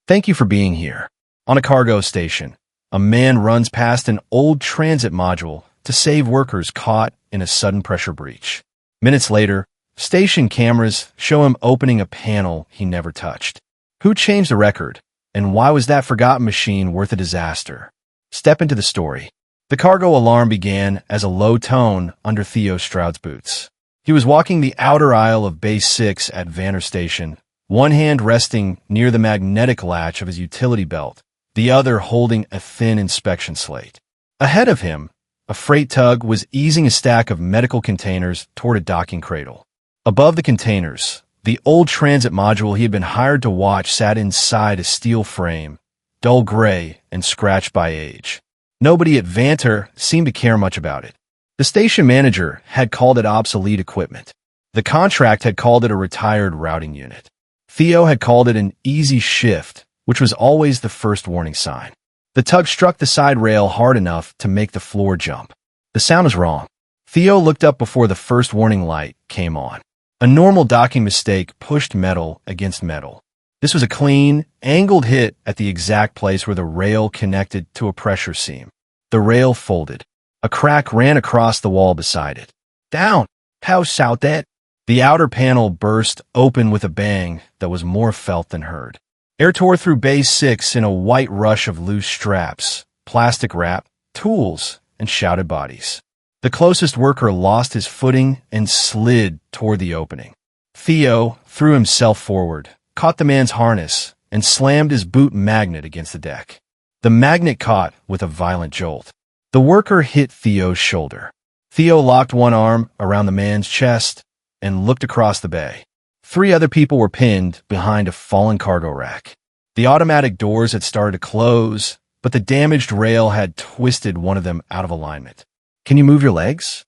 Thank you for being here. On a cargo station, a man runs past an old transit module to save workers caught in a sudden pressure breach. Minutes later, station cameras show him opening a panel he never touched. Who changed the record, and why was that forgotten machine worth a disaster? Step into the story. The cargo alarm began as a low tone under Theo Stroud's boots. He was walking the outer aisle of Base 6 at Vanner Station, one hand resting near the magnetic latch of his utility belt, the other holding a thin inspection slate. Ahead of him, a freight tug was easing a stack of medical containers toward a docking cradle. Above the containers, the old transit module he had been hired to watch sat inside a steel frame, dull gray and scratched by age. Nobody at Vanter seemed to care much about it. The station manager had called it obsolete equipment. The contract had called it a retired routing unit. Theo had called it an easy shift, which was always the first warning sign. The tug struck the side rail hard enough to make the floor jump. The sound was wrong. Theo looked up before the first warning light came on. A normal docking mistake pushed metal against metal. This was a clean, angled hit at the exact place where the rail connected to a pressure seam. The rail folded. A crack ran across the wall beside it. Down! House out that! The outer panel burst open with a bang that was more felt than heard. Air tore through Base 6 in a white rush of loose straps, plastic wrap, tools, and shouted bodies. The closest worker lost his footing and slid toward the opening. Theo threw himself forward, caught the man's harness, and slammed his boot magnet against the deck. The magnet caught with a violent jolt. The worker hit Theo's shoulder. Theo locked one arm around the man's chest and looked across the bay. 3 other people were pinned behind a fallen cargo rack. The automatic doors had started to close, but the damaged rail had twisted one of them out of alignment. "Can you move your legs?"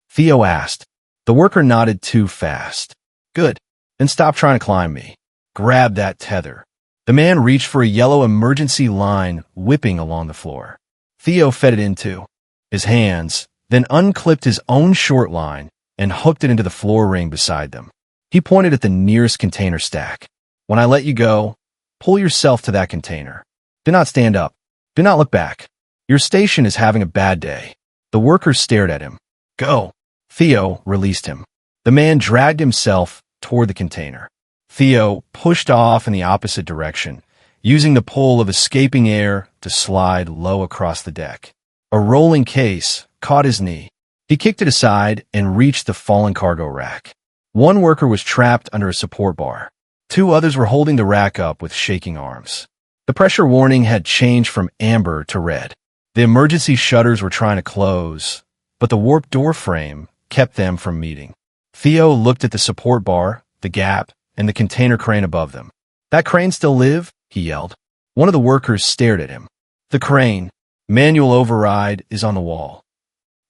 Theo asked. The worker nodded too fast. "Good. Then stop trying to climb me. Grab that tether." The man reached for a yellow emergency line whipping along the floor. Theo fed it into his hands, then unclipped his own short line and hooked it into the floor ring beside them. He pointed at the nearest container stack. "When I let you go, pull yourself to that container. Do not stand up. Do not look back. Your station is having a bad day." The worker stared at him. "Go." Theo released him. The man dragged himself toward the container. Theo pushed off in the opposite direction, using the pull of escaping air to slide low across the deck. A rolling case caught his knee. He kicked it aside and reached the fallen cargo rack. One worker was trapped under a support bar. 2 others were holding the rack up with shaking arms. The pressure warning had changed from amber to red. The emergency shutters were trying to close, but the warped door frame kept them from meeting. Theo looked at the support bar, the gap, and the container crane above them. "That crane still live?" he yelled. One of the workers stared at him. "The crane, manual override, is on the wall."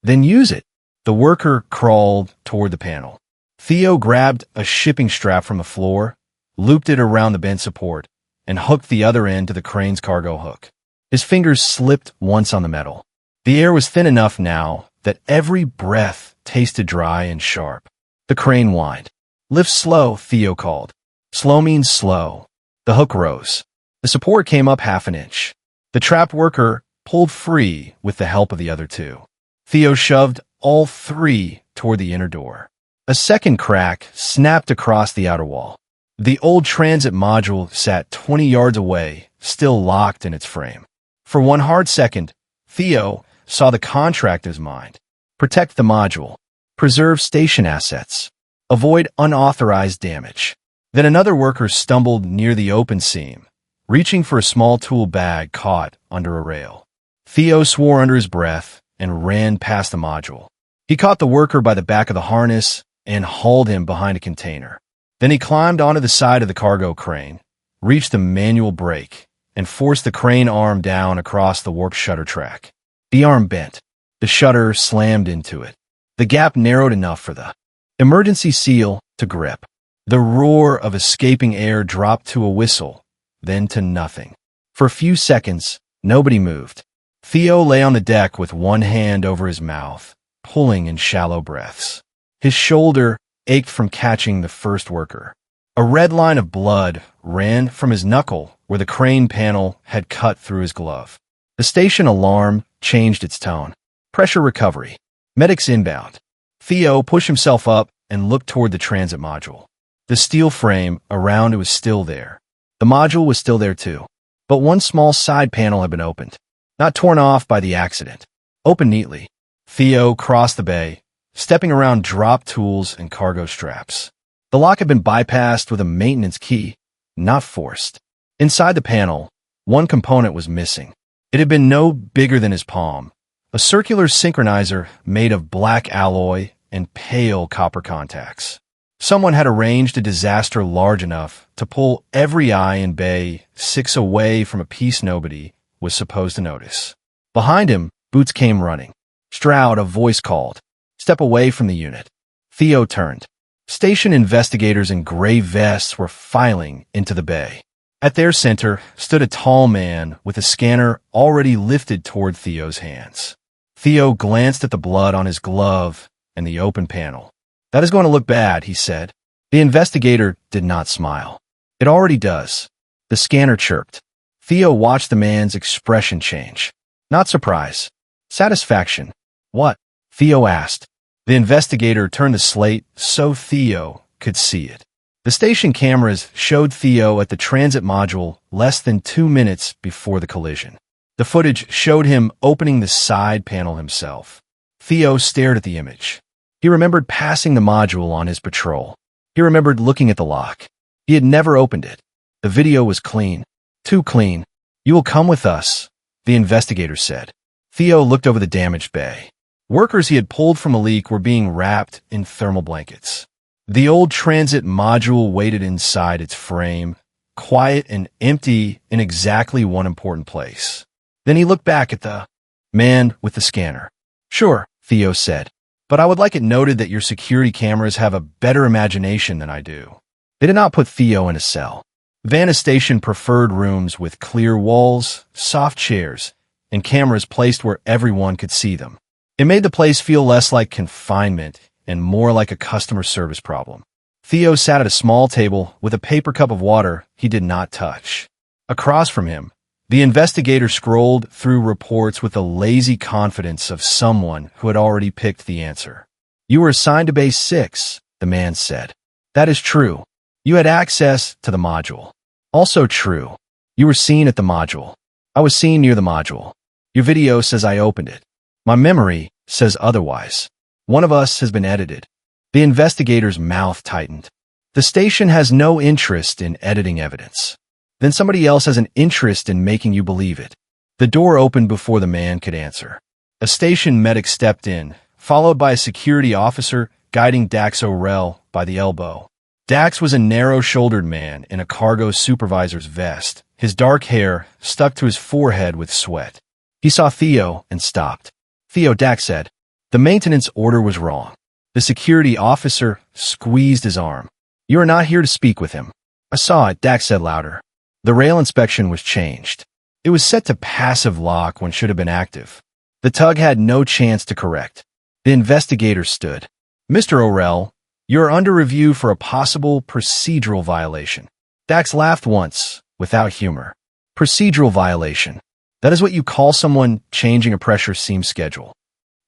"Then use it." The worker crawled toward the panel. Theo grabbed a shipping strap from the floor, looped it around the bent support, and hooked the other end to the crane's cargo hook. His fingers slipped once on the metal. The air was thin enough now that every breath tasted dry and sharp. The crane whined. "Lift slow," Theo called. Slow means slow. The hook rose. The support came up half an inch. The trapped worker pulled free with the help of the other 2. Theo shoved all 3 toward the inner door. A second crack snapped across the outer wall. The old transit module sat 20 yards away, still locked in its frame. For one hard second, Theo saw the contract in his mind. Protect the module. Preserve station assets. Avoid unauthorized damage. Then another worker stumbled near the open seam, reaching for a small tool bag caught under a rail. Theo swore under his breath and ran past the module. He caught the worker by the back of the harness and hauled him behind a container. Then he climbed onto the side of the cargo crane, reached the manual brake, and forced the crane arm down across the warped shutter track. The arm bent. The shutter slammed into it. The gap narrowed enough for the emergency seal to grip. The roar of escaping air dropped to a whistle, then to nothing. For a few seconds, nobody moved. Theo lay on the deck with one hand over his mouth, pulling in shallow breaths. His shoulder ached from catching the first worker. A red line of blood ran from his knuckle where the crane panel had cut through his glove. The station alarm changed its tone. Pressure recovery. Medics inbound. Theo pushed himself up and looked toward the transit module. The steel frame around it was still there. The module was still there too. But one small side panel had been opened. Not torn off by the accident. Opened neatly. Theo crossed the bay, stepping around drop tools and cargo straps. The lock had been bypassed with a maintenance key, not forced. Inside the panel, one component was missing. It had been no bigger than his palm. A circular synchronizer made of black alloy and pale copper contacts. Someone had arranged a disaster large enough to pull every eye in Bay 6 away from a piece nobody was supposed to notice. Behind him, Boots came running. Stroud, a voice called. Step away from the unit. Theo turned. Station investigators in gray vests were filing into the bay. At their center stood a tall man with a scanner already lifted toward Theo's hands. Theo glanced at the blood on his glove and the open panel. That is going to look bad, he said. The investigator did not smile. It already does. The scanner chirped. Theo watched the man's expression change. Not surprise. Satisfaction. What? Theo asked. The investigator turned the slate so Theo could see it. The station cameras showed Theo at the transit module less than 2 minutes before the collision. The footage showed him opening the side panel himself. Theo stared at the image. He remembered passing the module on his patrol. He remembered looking at the lock. He had never opened it. The video was clean. Too clean. You will come with us, the investigator said. Theo looked over the damaged bay. Workers he had pulled from a leak were being wrapped in thermal blankets. The old transit module waited inside its frame, quiet and empty in exactly one important place. Then he looked back at the man with the scanner. Sure, Theo said, but I would like it noted that your security cameras have a better imagination than I do. They did not put Theo in a cell. Vanna Station preferred rooms with clear walls, soft chairs, and cameras placed where everyone could see them. It made the place feel less like confinement and more like a customer service problem. Theo sat at a small table with a paper cup of water he did not touch. Across from him, the investigator scrolled through reports with the lazy confidence of someone who had already picked the answer. You were assigned to Base 6, the man said. That is true. You had access to the module. Also true. You were seen at the module. I was seen near the module. Your video says I opened it. My memory says otherwise. One of us has been edited. The investigator's mouth tightened. The station has no interest in editing evidence. Then somebody else has an interest in making you believe it. The door opened before the man could answer. A station medic stepped in, followed by a security officer guiding Dax O'Rell by the elbow. Dax was a narrow-shouldered man in a cargo supervisor's vest, his dark hair stuck to his forehead with sweat. He saw Theo and stopped. Theo, Dax said. The maintenance order was wrong. The security officer squeezed his arm. You are not here to speak with him. I saw it, Dax said louder. The rail inspection was changed. It was set to passive lock when should have been active. The tug had no chance to correct. The investigator stood. Mr. O'Rell, you are under review for a possible procedural violation. Dax laughed once, without humor. Procedural violation. That is what you call someone changing a pressure seam schedule.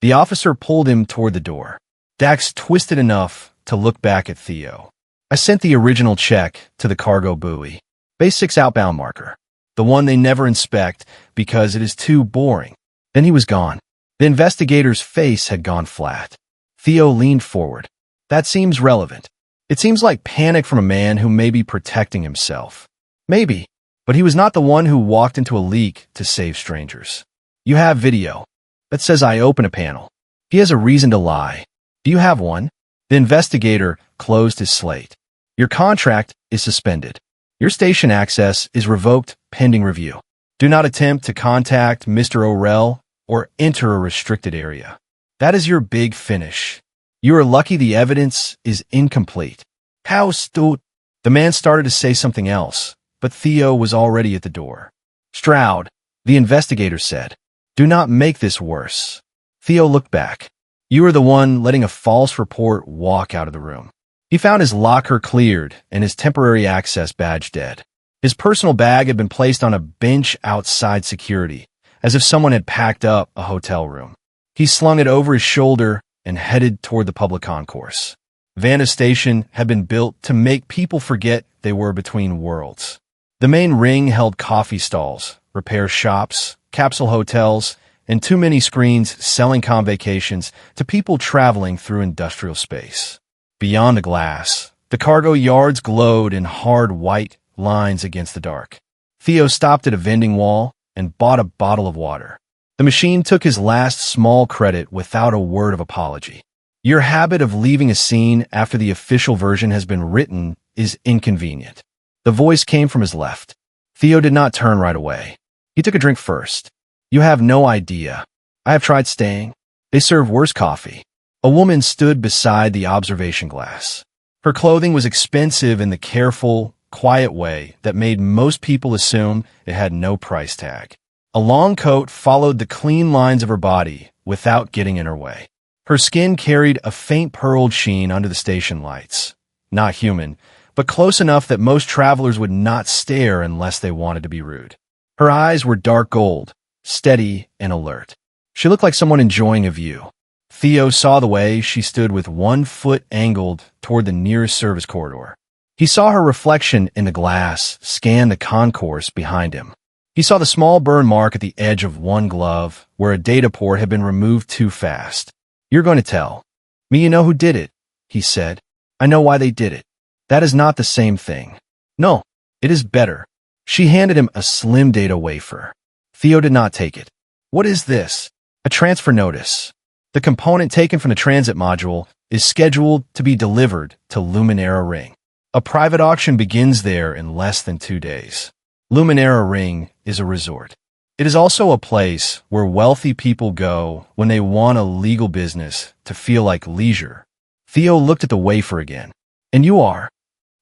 The officer pulled him toward the door. Dax twisted enough to look back at Theo. I sent the original check to the cargo buoy. Base 6 outbound marker. The one they never inspect because it is too boring. Then he was gone. The investigator's face had gone flat. Theo leaned forward. That seems relevant. It seems like panic from a man who may be protecting himself. Maybe, but he was not the one who walked into a leak to save strangers. You have video. That says I open a panel. He has a reason to lie. Do you have one? The investigator closed his slate. Your contract is suspended. Your station access is revoked pending review. Do not attempt to contact Mr. O'Rell or enter a restricted area. That is your big finish. You are lucky the evidence is incomplete. How stupid. The man started to say something else, but Theo was already at the door. Stroud, the investigator said, do not make this worse. Theo looked back. You are the one letting a false report walk out of the room. He found his locker cleared and his temporary access badge dead. His personal bag had been placed on a bench outside security, as if someone had packed up a hotel room. He slung it over his shoulder and headed toward the public concourse. Vanna Station had been built to make people forget they were between worlds. The main ring held coffee stalls, repair shops, capsule hotels, and too many screens selling convacations to people traveling through industrial space. Beyond the glass, the cargo yards glowed in hard white lines against the dark. Theo stopped at a vending wall and bought a bottle of water. The machine took his last small credit without a word of apology. Your habit of leaving a scene after the official version has been written is inconvenient. The voice came from his left. Theo did not turn right away. He took a drink first. You have no idea. I have tried staying. They serve worse coffee. A woman stood beside the observation glass. Her clothing was expensive in the careful, quiet way that made most people assume it had no price tag. A long coat followed the clean lines of her body without getting in her way. Her skin carried a faint pearled sheen under the station lights. Not human, but close enough that most travelers would not stare unless they wanted to be rude. Her eyes were dark gold, steady and alert. She looked like someone enjoying a view. Theo saw the way she stood with one foot angled toward the nearest service corridor. He saw her reflection in the glass scan the concourse behind him. He saw the small burn mark at the edge of one glove where a data port had been removed too fast. You're going to tell me you know who did it, he said. I know why they did it. That is not the same thing. No, it is better. She handed him a slim data wafer. Theo did not take it. What is this? A transfer notice. The component taken from the transit module is scheduled to be delivered to Luminera Ring. A private auction begins there in less than 2 days. Luminera Ring is a resort. It is also a place where wealthy people go when they want a legal business to feel like leisure. Theo looked at the wafer again. And you are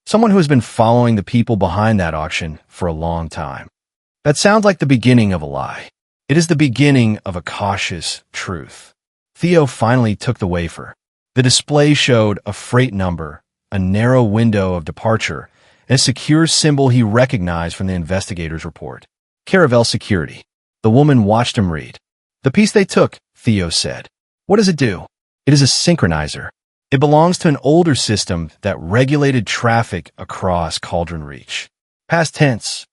someone who has been following the people behind that auction for a long time. That sounds like the beginning of a lie. It is the beginning of a cautious truth. Theo finally took the wafer. The display showed a freight number, a narrow window of departure, and a secure symbol he recognized from the investigator's report. Caravel Security. The woman watched him read. The piece they took, Theo said. What does it do? It is a synchronizer. It belongs to an older system that regulated traffic across Cauldron Reach. Past tense.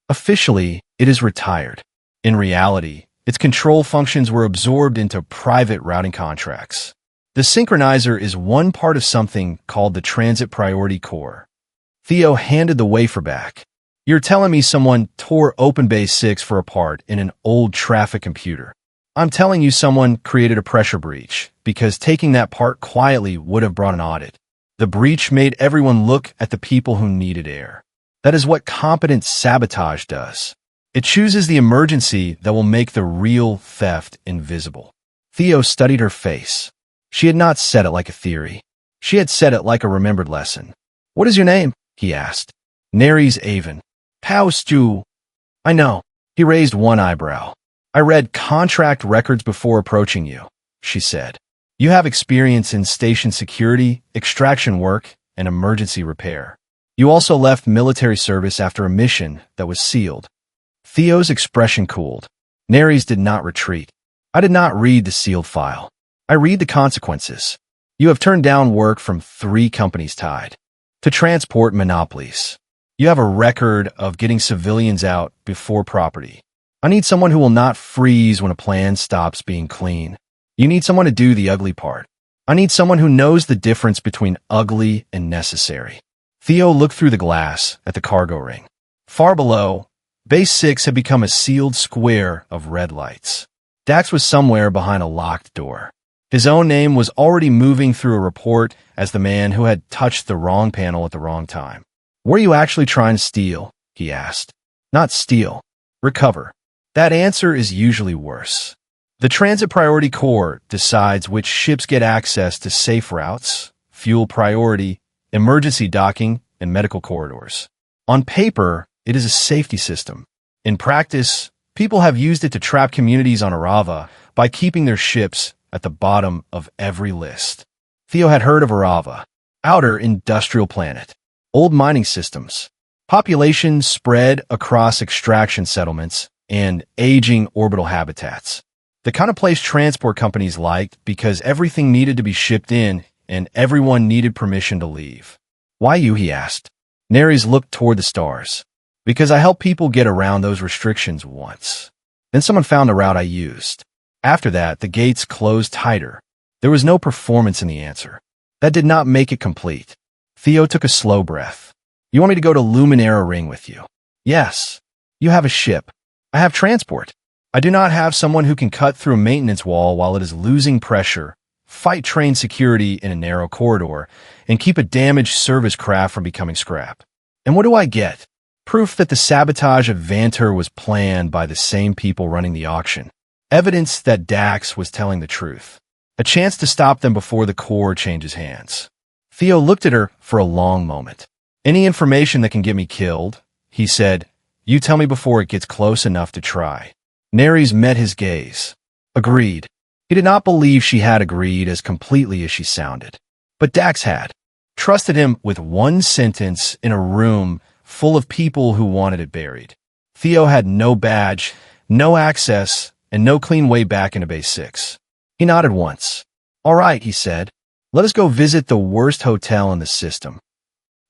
Officially, it is retired. In reality, its control functions were absorbed into private routing contracts. The synchronizer is one part of something called the Transit Priority Core. Theo handed the wafer back. You're telling me someone tore OpenBase 6 for a part in an old traffic computer. I'm telling you someone created a pressure breach, because taking that part quietly would have brought an audit. The breach made everyone look at the people who needed air. That is what competent sabotage does. It chooses the emergency that will make the real theft invisible. Theo studied her face. She had not said it like a theory. She had said it like a remembered lesson. What is your name? He asked. Neres Avon. How, Stu? I know. He raised one eyebrow. I read contract records before approaching you, she said. You have experience in station security, extraction work, and emergency repair. You also left military service after a mission that was sealed. Theo's expression cooled. Neres did not retreat. I did not read the sealed file. I read the consequences. You have turned down work from 3 companies tied to transport monopolies. You have a record of getting civilians out before property. I need someone who will not freeze when a plan stops being clean. You need someone to do the ugly part. I need someone who knows the difference between ugly and necessary. Theo looked through the glass at the cargo ring. Far below, Base 6 had become a sealed square of red lights. Dax was somewhere behind a locked door. His own name was already moving through a report as the man who had touched the wrong panel at the wrong time. Were you actually trying to steal? He asked. Not steal. Recover. That answer is usually worse. The Transit Priority Core decides which ships get access to safe routes, fuel priority, emergency docking, and medical corridors. On paper, it is a safety system. In practice, people have used it to trap communities on Arava by keeping their ships at the bottom of every list. Theo had heard of Arava. Outer industrial planet. Old mining systems. Population spread across extraction settlements and aging orbital habitats. The kind of place transport companies liked because everything needed to be shipped in and everyone needed permission to leave. Why you, he asked. Neres looked toward the stars. Because I helped people get around those restrictions once. Then someone found the route I used. After that, the gates closed tighter. There was no performance in the answer. That did not make it complete. Theo took a slow breath. You want me to go to Luminera Ring with you? Yes. You have a ship. I have transport. I do not have someone who can cut through a maintenance wall while it is losing pressure, fight train security in a narrow corridor, and keep a damaged service craft from becoming scrap. And what do I get? Proof that the sabotage of Vanter was planned by the same people running the auction. Evidence that Dax was telling the truth. A chance to stop them before the core changes hands. Theo looked at her for a long moment. Any information that can get me killed, he said. You tell me before it gets close enough to try. Neres met his gaze. Agreed. He did not believe she had agreed as completely as she sounded. But Dax had. Trusted him with one sentence in a room full of people who wanted it buried. Theo had no badge, no access, and no clean way back into Base 6. He nodded once. All right, he said. Let us go visit the worst hotel in the system.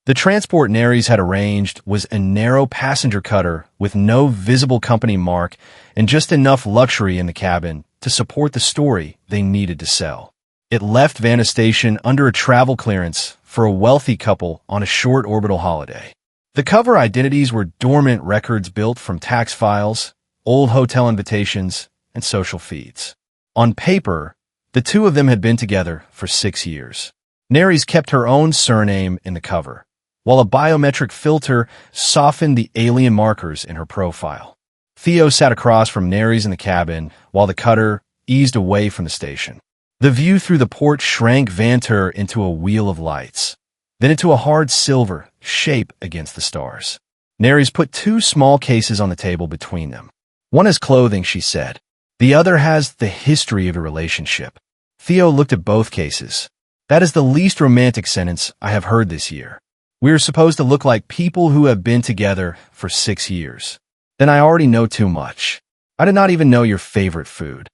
The transport Neres had arranged was a narrow passenger cutter with no visible company mark and just enough luxury in the cabin to support the story they needed to sell. It left Vanna Station under a travel clearance for a wealthy couple on a short orbital holiday. The cover identities were dormant records built from tax files, old hotel invitations, and social feeds. On paper, the two of them had been together for 6 years. Neres kept her own surname in the cover, while a biometric filter softened the alien markers in her profile. Theo sat across from Neres in the cabin while the cutter eased away from the station. The view through the port shrank Vanter into a wheel of lights, then into a hard silver shape against the stars. Neres put 2 small cases on the table between them. One has clothing, she said. The other has the history of a relationship. Theo looked at both cases. That is the least romantic sentence I have heard this year. We are supposed to look like people who have been together for 6 years. Then I already know too much. I did not even know your favorite food.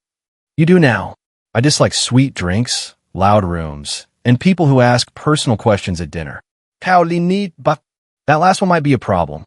You do now. I dislike sweet drinks, loud rooms, and people who ask personal questions at dinner. But that last one might be a problem.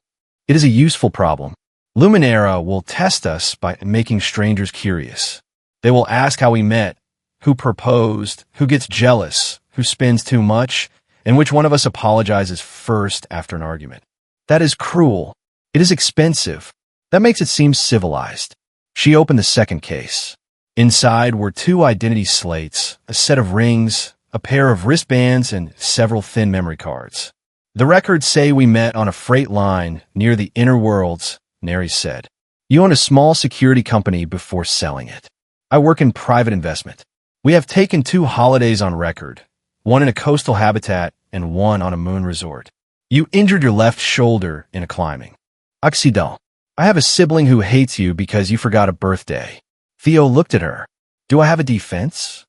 It is a useful problem. Luminera will test us by making strangers curious. They will ask how we met, who proposed, who gets jealous, who spends too much, and which one of us apologizes first after an argument. That is cruel. It is expensive. That makes it seem civilized. She opened the second case. Inside were 2 identity slates, a set of rings, a pair of wristbands, and several thin memory cards. The records say we met on a freight line near the inner worlds, Neres said. You own a small security company before selling it. I work in private investment. We have taken 2 holidays on record, one in a coastal habitat and one on a moon resort. You injured your left shoulder in a climbing. Accident. I have a sibling who hates you because you forgot a birthday. Theo looked at her. Do I have a defense?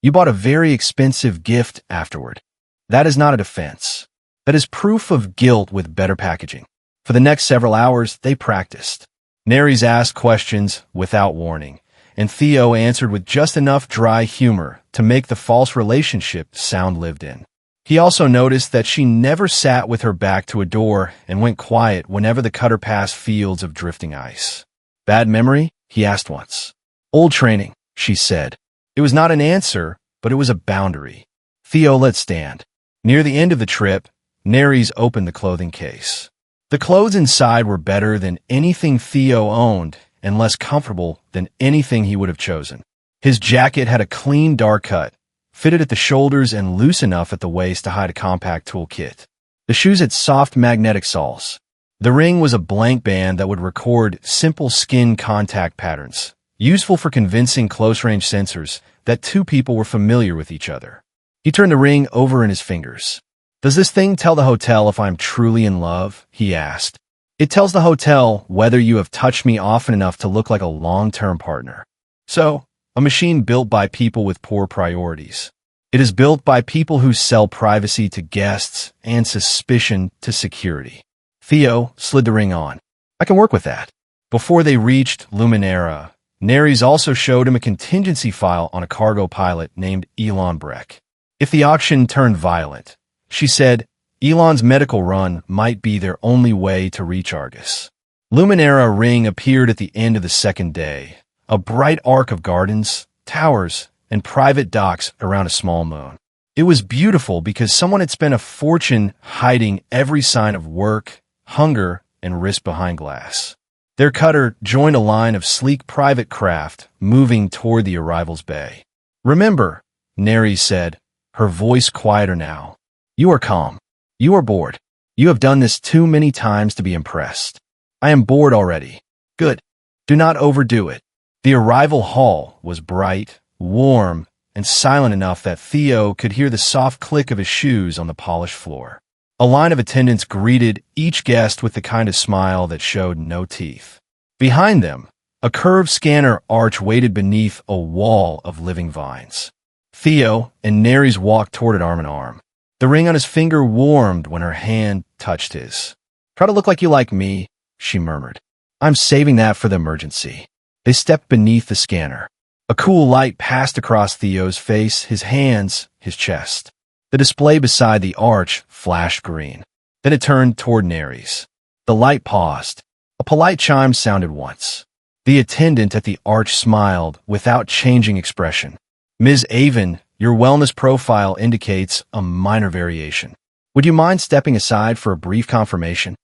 You bought a very expensive gift afterward. That is not a defense. That is proof of guilt with better packaging. For the next several hours, they practiced. Neres asked questions without warning, and Theo answered with just enough dry humor to make the false relationship sound lived in. He also noticed that she never sat with her back to a door and went quiet whenever the cutter passed fields of drifting ice. Bad memory? He asked once. Old training, she said. It was not an answer, but it was a boundary. Theo let stand. Near the end of the trip, Neres opened the clothing case. The clothes inside were better than anything Theo owned and less comfortable than anything he would have chosen. His jacket had a clean dark cut, fitted at the shoulders and loose enough at the waist to hide a compact toolkit. The shoes had soft magnetic soles. The ring was a blank band that would record simple skin contact patterns, useful for convincing close-range sensors that 2 people were familiar with each other. He turned the ring over in his fingers. Does this thing tell the hotel if I'm truly in love? He asked. It tells the hotel whether you have touched me often enough to look like a long-term partner. So, a machine built by people with poor priorities. It is built by people who sell privacy to guests and suspicion to security. Theo slid the ring on. I can work with that. Before they reached Luminera, Neres also showed him a contingency file on a cargo pilot named Elon Breck. If the auction turned violent, she said, Elon's medical run might be their only way to reach Argus. Luminera ring appeared at the end of the second day, a bright arc of gardens, towers, and private docks around a small moon. It was beautiful because someone had spent a fortune hiding every sign of work, hunger, and risk behind glass. Their cutter joined a line of sleek private craft moving toward the arrival's bay. Remember, Neres said, her voice quieter now. You are calm. You are bored. You have done this too many times to be impressed. I am bored already. Good. Do not overdo it. The arrival hall was bright, warm, and silent enough that Theo could hear the soft click of his shoes on the polished floor. A line of attendants greeted each guest with the kind of smile that showed no teeth. Behind them, a curved scanner arch waited beneath a wall of living vines. Theo and Neres walked toward it arm in arm. The ring on his finger warmed when her hand touched his. Try to look like you like me, she murmured. I'm saving that for the emergency. They stepped beneath the scanner. A cool light passed across Theo's face, his hands, his chest. The display beside the arch flashed green. Then it turned toward Neres. The light paused. A polite chime sounded once. The attendant at the arch smiled without changing expression. Ms. Avon, your wellness profile indicates a minor variation. Would you mind stepping aside for a brief confirmation?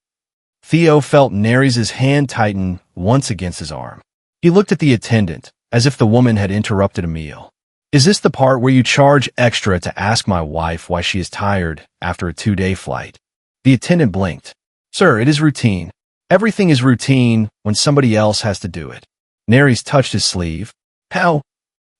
Theo felt Neres' hand tighten once against his arm. He looked at the attendant, as if the woman had interrupted a meal. Is this the part where you charge extra to ask my wife why she is tired after a 2-day flight? The attendant blinked. Sir, it is routine. Everything is routine when somebody else has to do it. Neres touched his sleeve. How?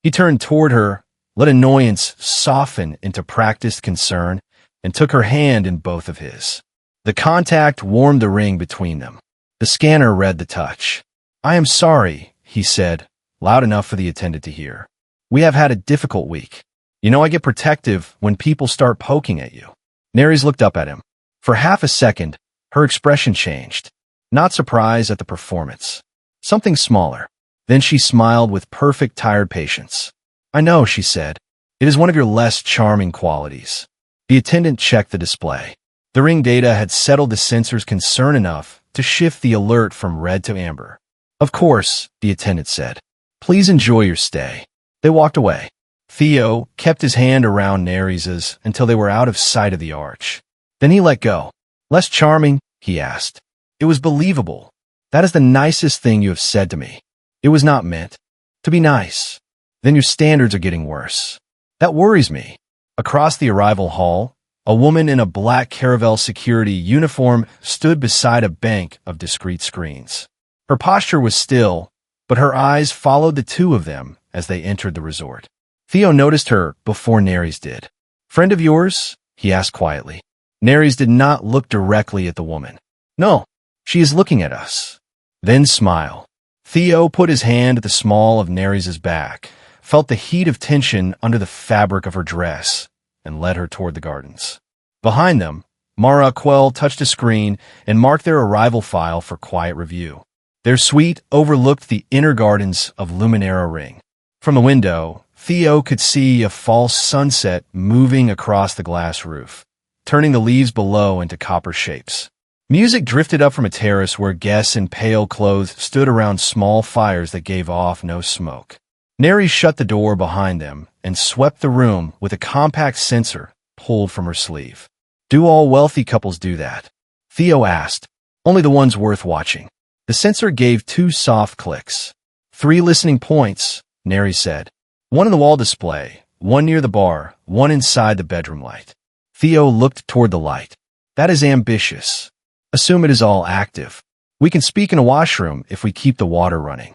He turned toward her, let annoyance soften into practiced concern, and took her hand in both of his. The contact warmed the ring between them. The scanner read the touch. I am sorry, he said, loud enough for the attendant to hear. We have had a difficult week. You know I get protective when people start poking at you. Neres looked up at him. For half a second, her expression changed. Not surprised at the performance. Something smaller. Then she smiled with perfect tired patience. I know, she said. It is one of your less charming qualities. The attendant checked the display. The ring data had settled the sensor's concern enough to shift the alert from red to amber. Of course, the attendant said. Please enjoy your stay. They walked away. Theo kept his hand around Neres's until they were out of sight of the arch. Then he let go. Less charming? He asked. It was believable. That is the nicest thing you have said to me. It was not meant to be nice. Then your standards are getting worse. That worries me. Across the arrival hall, a woman in a black Caravel security uniform stood beside a bank of discrete screens. Her posture was still, but her eyes followed the two of them as they entered the resort. Theo noticed her before Neres did. Friend of yours? He asked quietly. Neres did not look directly at the woman. No, she is looking at us. Then smile. Theo put his hand at the small of Neres's back, felt the heat of tension under the fabric of her dress, and led her toward the gardens. Behind them, Mara Quell touched a screen and marked their arrival file for quiet review. Their suite overlooked the inner gardens of Luminera Ring. From the window, Theo could see a false sunset moving across the glass roof, turning the leaves below into copper shapes. Music drifted up from a terrace where guests in pale clothes stood around small fires that gave off no smoke. Neres shut the door behind them and swept the room with a compact sensor pulled from her sleeve. Do all wealthy couples do that? Theo asked. Only the ones worth watching. The sensor gave 2 soft clicks. 3 listening points, Neres said. 1 in the wall display, 1 near the bar, 1 inside the bedroom light. Theo looked toward the light. That is ambitious. Assume it is all active. We can speak in a washroom if we keep the water running.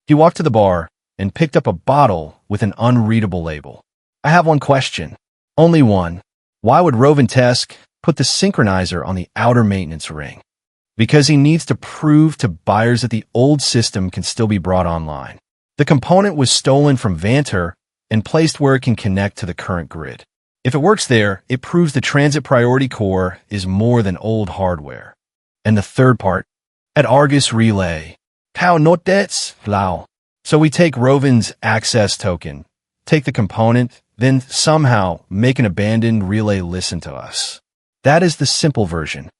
He walked to the bar and picked up a bottle with an unreadable label. I have one question. Only one. Why would Roventesk put the synchronizer on the outer maintenance ring? Because he needs to prove to buyers that the old system can still be brought online. The component was stolen from Vanter and placed where it can connect to the current grid. If it works there, it proves the transit priority core is more than old hardware. And the third part, at Argus Relay. How not that's lao. So we take Rovin's access token, take the component, then somehow make an abandoned relay listen to us. That is the simple version.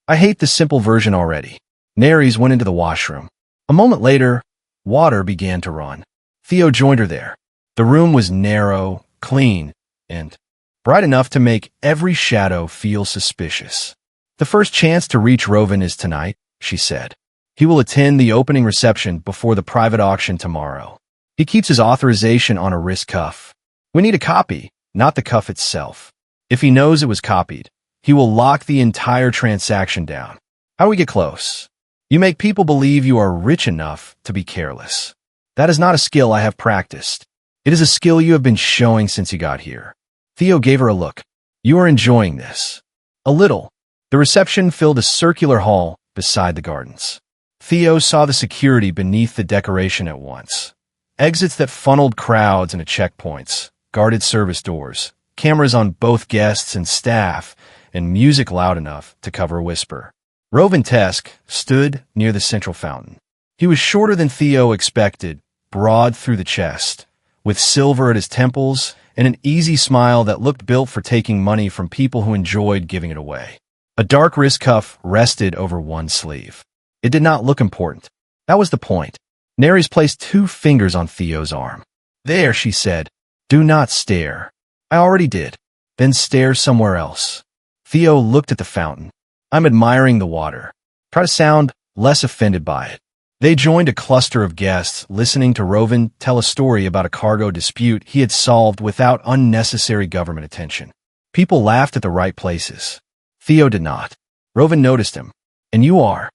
I hate the simple version already. Neres went into the washroom. A moment later, water began to run. Theo joined her there. The room was narrow, clean, and bright enough to make every shadow feel suspicious. The first chance to reach Rovin is tonight, she said. He will attend the opening reception before the private auction tomorrow. He keeps his authorization on a wrist cuff. We need a copy, not the cuff itself. If he knows it was copied, he will lock the entire transaction down. How do we get close? You make people believe you are rich enough to be careless. That is not a skill I have practiced. It is a skill you have been showing since you got here. Theo gave her a look. You are enjoying this. A little. The reception filled a circular hall beside the gardens. Theo saw the security beneath the decoration at once. Exits that funneled crowds into checkpoints, guarded service doors, cameras on both guests and staff, and music loud enough to cover a whisper. Rovin Tesk stood near the central fountain. He was shorter than Theo expected, broad through the chest, with silver at his temples and an easy smile that looked built for taking money from people who enjoyed giving it away. A dark wrist cuff rested over one sleeve. It did not look important. That was the point. Neres placed 2 fingers on Theo's arm. There, she said. Do not stare. I already did. Then stare somewhere else. Theo looked at the fountain. I'm admiring the water. Try to sound less offended by it. They joined a cluster of guests listening to Rovin tell a story about a cargo dispute he had solved without unnecessary government attention. People laughed at the right places. Theo did not. Rovin noticed him. And you are?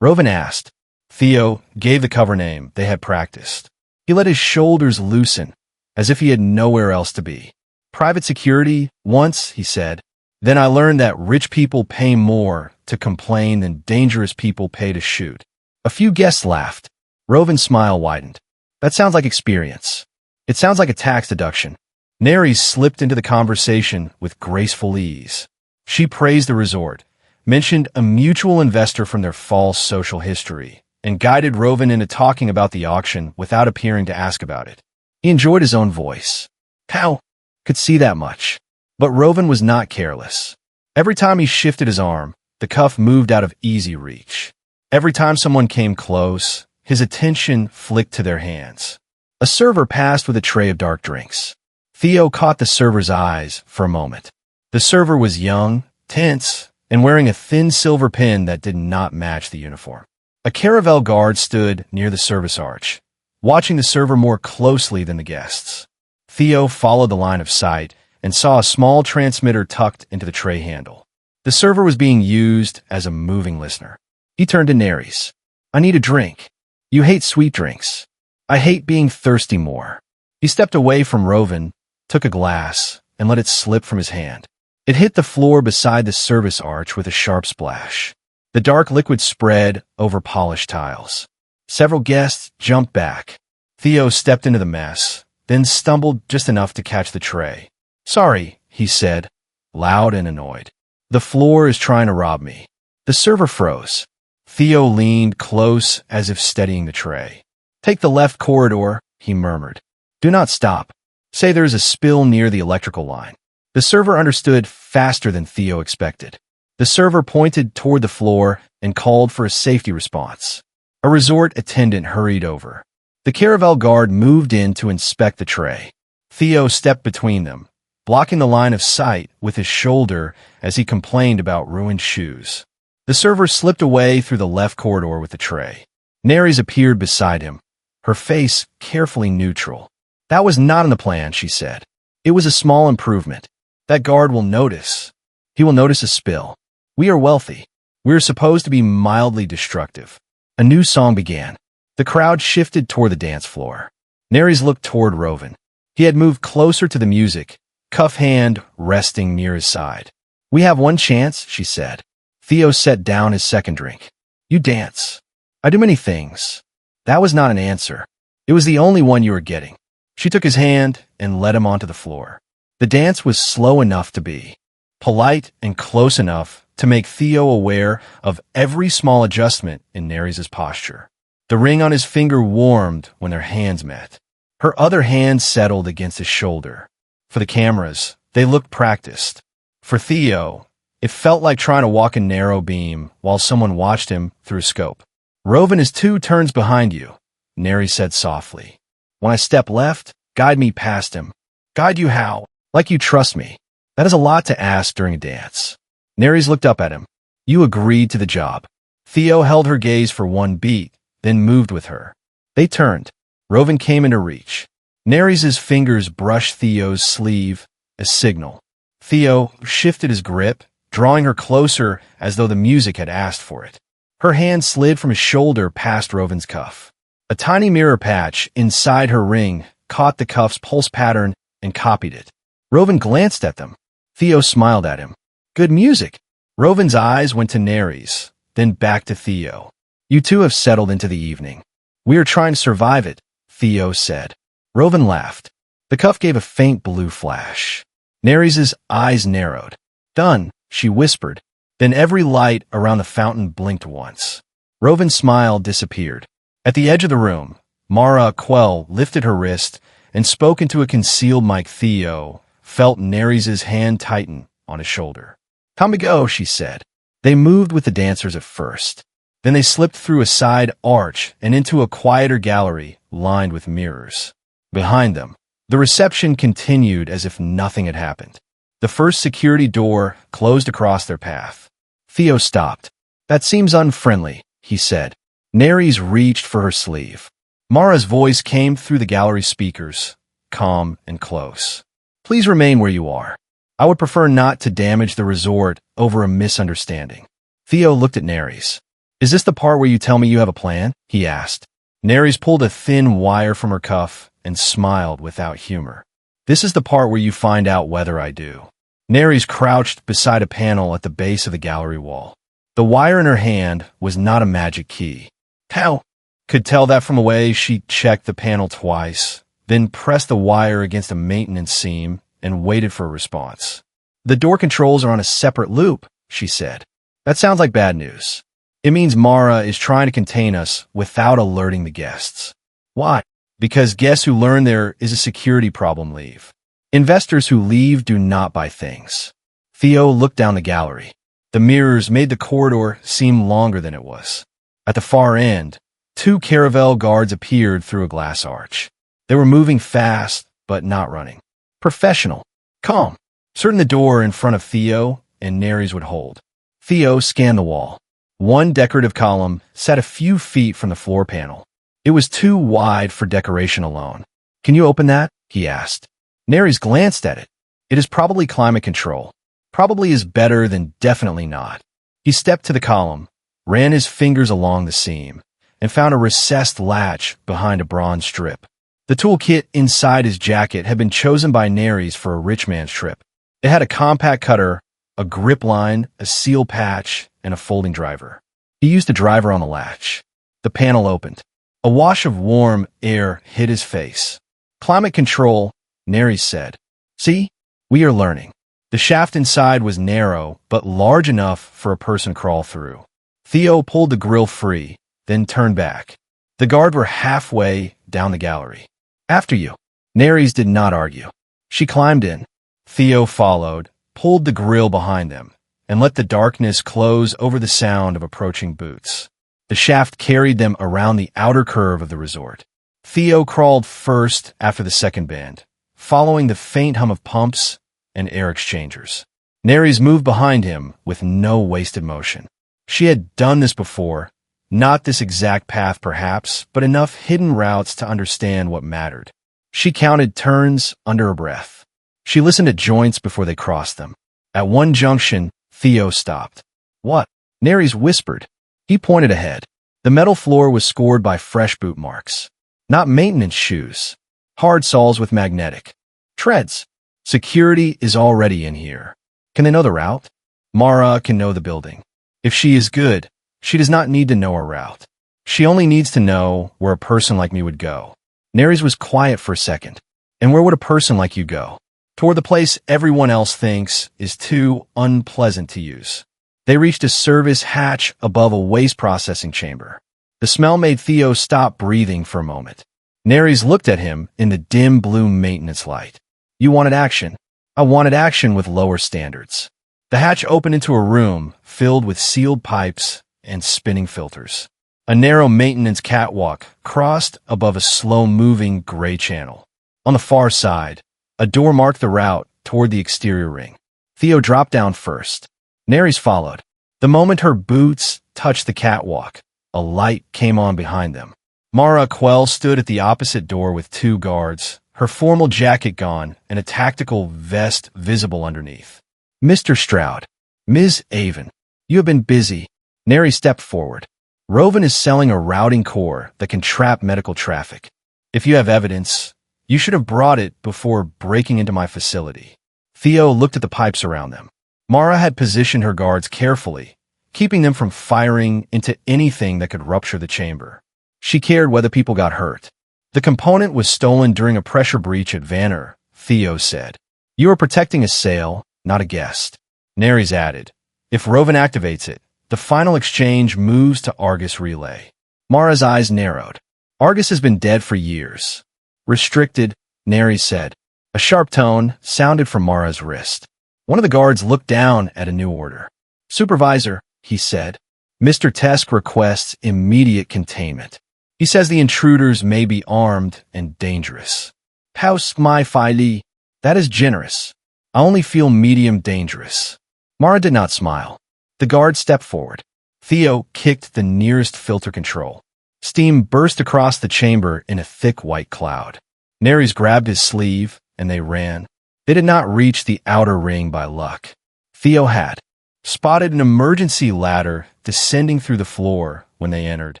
Rovin asked. Theo gave the cover name they had practiced. He let his shoulders loosen, as if he had nowhere else to be. Private security, once, he said. Then I learned that rich people pay more to complain than dangerous people pay to shoot. A few guests laughed. Rovin's smile widened. That sounds like experience. It sounds like a tax deduction. Neres slipped into the conversation with graceful ease. She praised the resort, mentioned a mutual investor from their false social history, and guided Rovin into talking about the auction without appearing to ask about it. He enjoyed his own voice. How? Could see that much. But Rovin was not careless. Every time he shifted his arm, the cuff moved out of easy reach. Every time someone came close, his attention flicked to their hands. A server passed with a tray of dark drinks. Theo caught the server's eyes for a moment. The server was young, tense, and wearing a thin silver pin that did not match the uniform. A caravel guard stood near the service arch, watching the server more closely than the guests. Theo followed the line of sight and saw a small transmitter tucked into the tray handle. The server was being used as a moving listener. He turned to Neres. I need a drink. You hate sweet drinks. I hate being thirsty more. He stepped away from Rovin, took a glass, and let it slip from his hand. It hit the floor beside the service arch with a sharp splash. The dark liquid spread over polished tiles. Several guests jumped back. Theo stepped into the mess, then stumbled just enough to catch the tray. Sorry, he said, loud and annoyed. The floor is trying to rob me. The server froze. Theo leaned close as if steadying the tray. Take the left corridor, he murmured. Do not stop. Say there is a spill near the electrical line. The server understood faster than Theo expected. The server pointed toward the floor and called for a safety response. A resort attendant hurried over. The caravel guard moved in to inspect the tray. Theo stepped between them, blocking the line of sight with his shoulder as he complained about ruined shoes. The server slipped away through the left corridor with the tray. Neres appeared beside him, her face carefully neutral. That was not in the plan, she said. It was a small improvement. That guard will notice. He will notice a spill. We are wealthy. We are supposed to be mildly destructive. A new song began. The crowd shifted toward the dance floor. Neres looked toward Rovin. He had moved closer to the music, cuff hand resting near his side. We have one chance, she said. Theo set down his second drink. You dance. I do many things. That was not an answer. It was the only one you were getting. She took his hand and led him onto the floor. The dance was slow enough to be polite and close enough to make Theo aware of every small adjustment in Neres' posture. The ring on his finger warmed when their hands met. Her other hand settled against his shoulder. For the cameras, they looked practiced. For Theo, it felt like trying to walk a narrow beam while someone watched him through a scope. Rovin is 2 turns behind you, Neres said softly. When I step left, guide me past him. Guide you how? Like you trust me. That is a lot to ask during a dance. Neres looked up at him. You agreed to the job. Theo held her gaze for 1 beat, then moved with her. They turned. Rovin came into reach. Neres' fingers brushed Theo's sleeve, a signal. Theo shifted his grip, drawing her closer as though the music had asked for it. Her hand slid from his shoulder past Rovin's cuff. A tiny mirror patch inside her ring caught the cuff's pulse pattern and copied it. Rovin glanced at them. Theo smiled at him. Good music. Rovin's eyes went to Neres, then back to Theo. You 2 have settled into the evening. We are trying to survive it, Theo said. Rovin laughed. The cuff gave a faint blue flash. Neres' eyes narrowed. Done, she whispered. Then every light around the fountain blinked once. Rovin's smile disappeared. At the edge of the room, Mara Quell lifted her wrist and spoke into a concealed mic. Theo felt Neres' hand tighten on his shoulder. Time to go, she said. They moved with the dancers at first. Then they slipped through a side arch and into a quieter gallery lined with mirrors. Behind them, the reception continued as if nothing had happened. The first security door closed across their path. Theo stopped. That seems unfriendly, he said. Neres reached for her sleeve. Mara's voice came through the gallery speakers, calm and close. Please remain where you are. I would prefer not to damage the resort over a misunderstanding. Theo looked at Neres. Is this the part where you tell me you have a plan? He asked. Neres pulled a thin wire from her cuff and smiled without humor. This is the part where you find out whether I do. Neres crouched beside a panel at the base of the gallery wall. The wire in her hand was not a magic key. How? Could tell that from away. She checked the panel twice, then pressed the wire against a maintenance seam and waited for a response. The door controls are on a separate loop, she said. That sounds like bad news. It means Mara is trying to contain us without alerting the guests. Why? Because guests who learn there is a security problem leave. Investors who leave do not buy things. Theo looked down the gallery. The mirrors made the corridor seem longer than it was. At the far end, 2 caravel guards appeared through a glass arch. They were moving fast, but not running. Professional. Calm. Certain the door in front of Theo and Neres would hold. Theo scanned the wall. One decorative column sat a few feet from the floor panel. It was too wide for decoration alone. Can you open that? He asked. Neres glanced at it. It is probably climate control. Probably is better than definitely not. He stepped to the column, ran his fingers along the seam, and found a recessed latch behind a bronze strip. The toolkit inside his jacket had been chosen by Neres for a rich man's trip. It had a compact cutter, a grip line, a seal patch, and a folding driver. He used the driver on the latch. The panel opened. A wash of warm air hit his face. Climate control, Neres said. See? We are learning. The shaft inside was narrow, but large enough for a person to crawl through. Theo pulled the grill free, then turned back. The guards were halfway down the gallery. After you. Neres did not argue. She climbed in. Theo followed, pulled the grill behind them, and let the darkness close over the sound of approaching boots. The shaft carried them around the outer curve of the resort. Theo crawled first after the second bend, following the faint hum of pumps and air exchangers. Neres moved behind him with no wasted motion. She had done this before, not this exact path perhaps, but enough hidden routes to understand what mattered. She counted turns under her breath. She listened at joints before they crossed them. At one junction, Theo stopped. What? Neres whispered. He pointed ahead. The metal floor was scored by fresh boot marks. Not maintenance shoes. Hard soles with magnetic treads. Security is already in here. Can they know the route? Mara can know the building. If she is good, she does not need to know her route. She only needs to know where a person like me would go. Neres was quiet for a second. And where would a person like you go? Toward the place everyone else thinks is too unpleasant to use. They reached a service hatch above a waste processing chamber. The smell made Theo stop breathing for a moment. Neres looked at him in the dim blue maintenance light. You wanted action. I wanted action with lower standards. The hatch opened into a room filled with sealed pipes and spinning filters. A narrow maintenance catwalk crossed above a slow-moving gray channel. On the far side, a door marked the route toward the exterior ring. Theo dropped down first. Neres followed. The moment her boots touched the catwalk, a light came on behind them. Mara Quell stood at the opposite door with two guards, her formal jacket gone and a tactical vest visible underneath. Mr. Stroud, Ms. Avon, you have been busy. Neres stepped forward. Roven is selling a routing core that can trap medical traffic. If you have evidence, you should have brought it before breaking into my facility. Theo looked at the pipes around them. Mara had positioned her guards carefully, keeping them from firing into anything that could rupture the chamber. She cared whether people got hurt. The component was stolen during a pressure breach at Vanner, Theo said. You are protecting a sale, not a guest. Neres added. If Roven activates it, the final exchange moves to Argus Relay. Mara's eyes narrowed. Argus has been dead for years. Restricted, Neres said. A sharp tone sounded from Mara's wrist. One of the guards looked down at a new order. Supervisor, he said. Mr. Tesk requests immediate containment. He says the intruders may be armed and dangerous. Paus my fili. That is generous. I only feel medium dangerous. Mara did not smile. The guard stepped forward. Theo kicked the nearest filter control. Steam burst across the chamber in a thick white cloud. Neres grabbed his sleeve, and they ran. They did not reach the outer ring by luck. Theo had spotted an emergency ladder descending through the floor when they entered.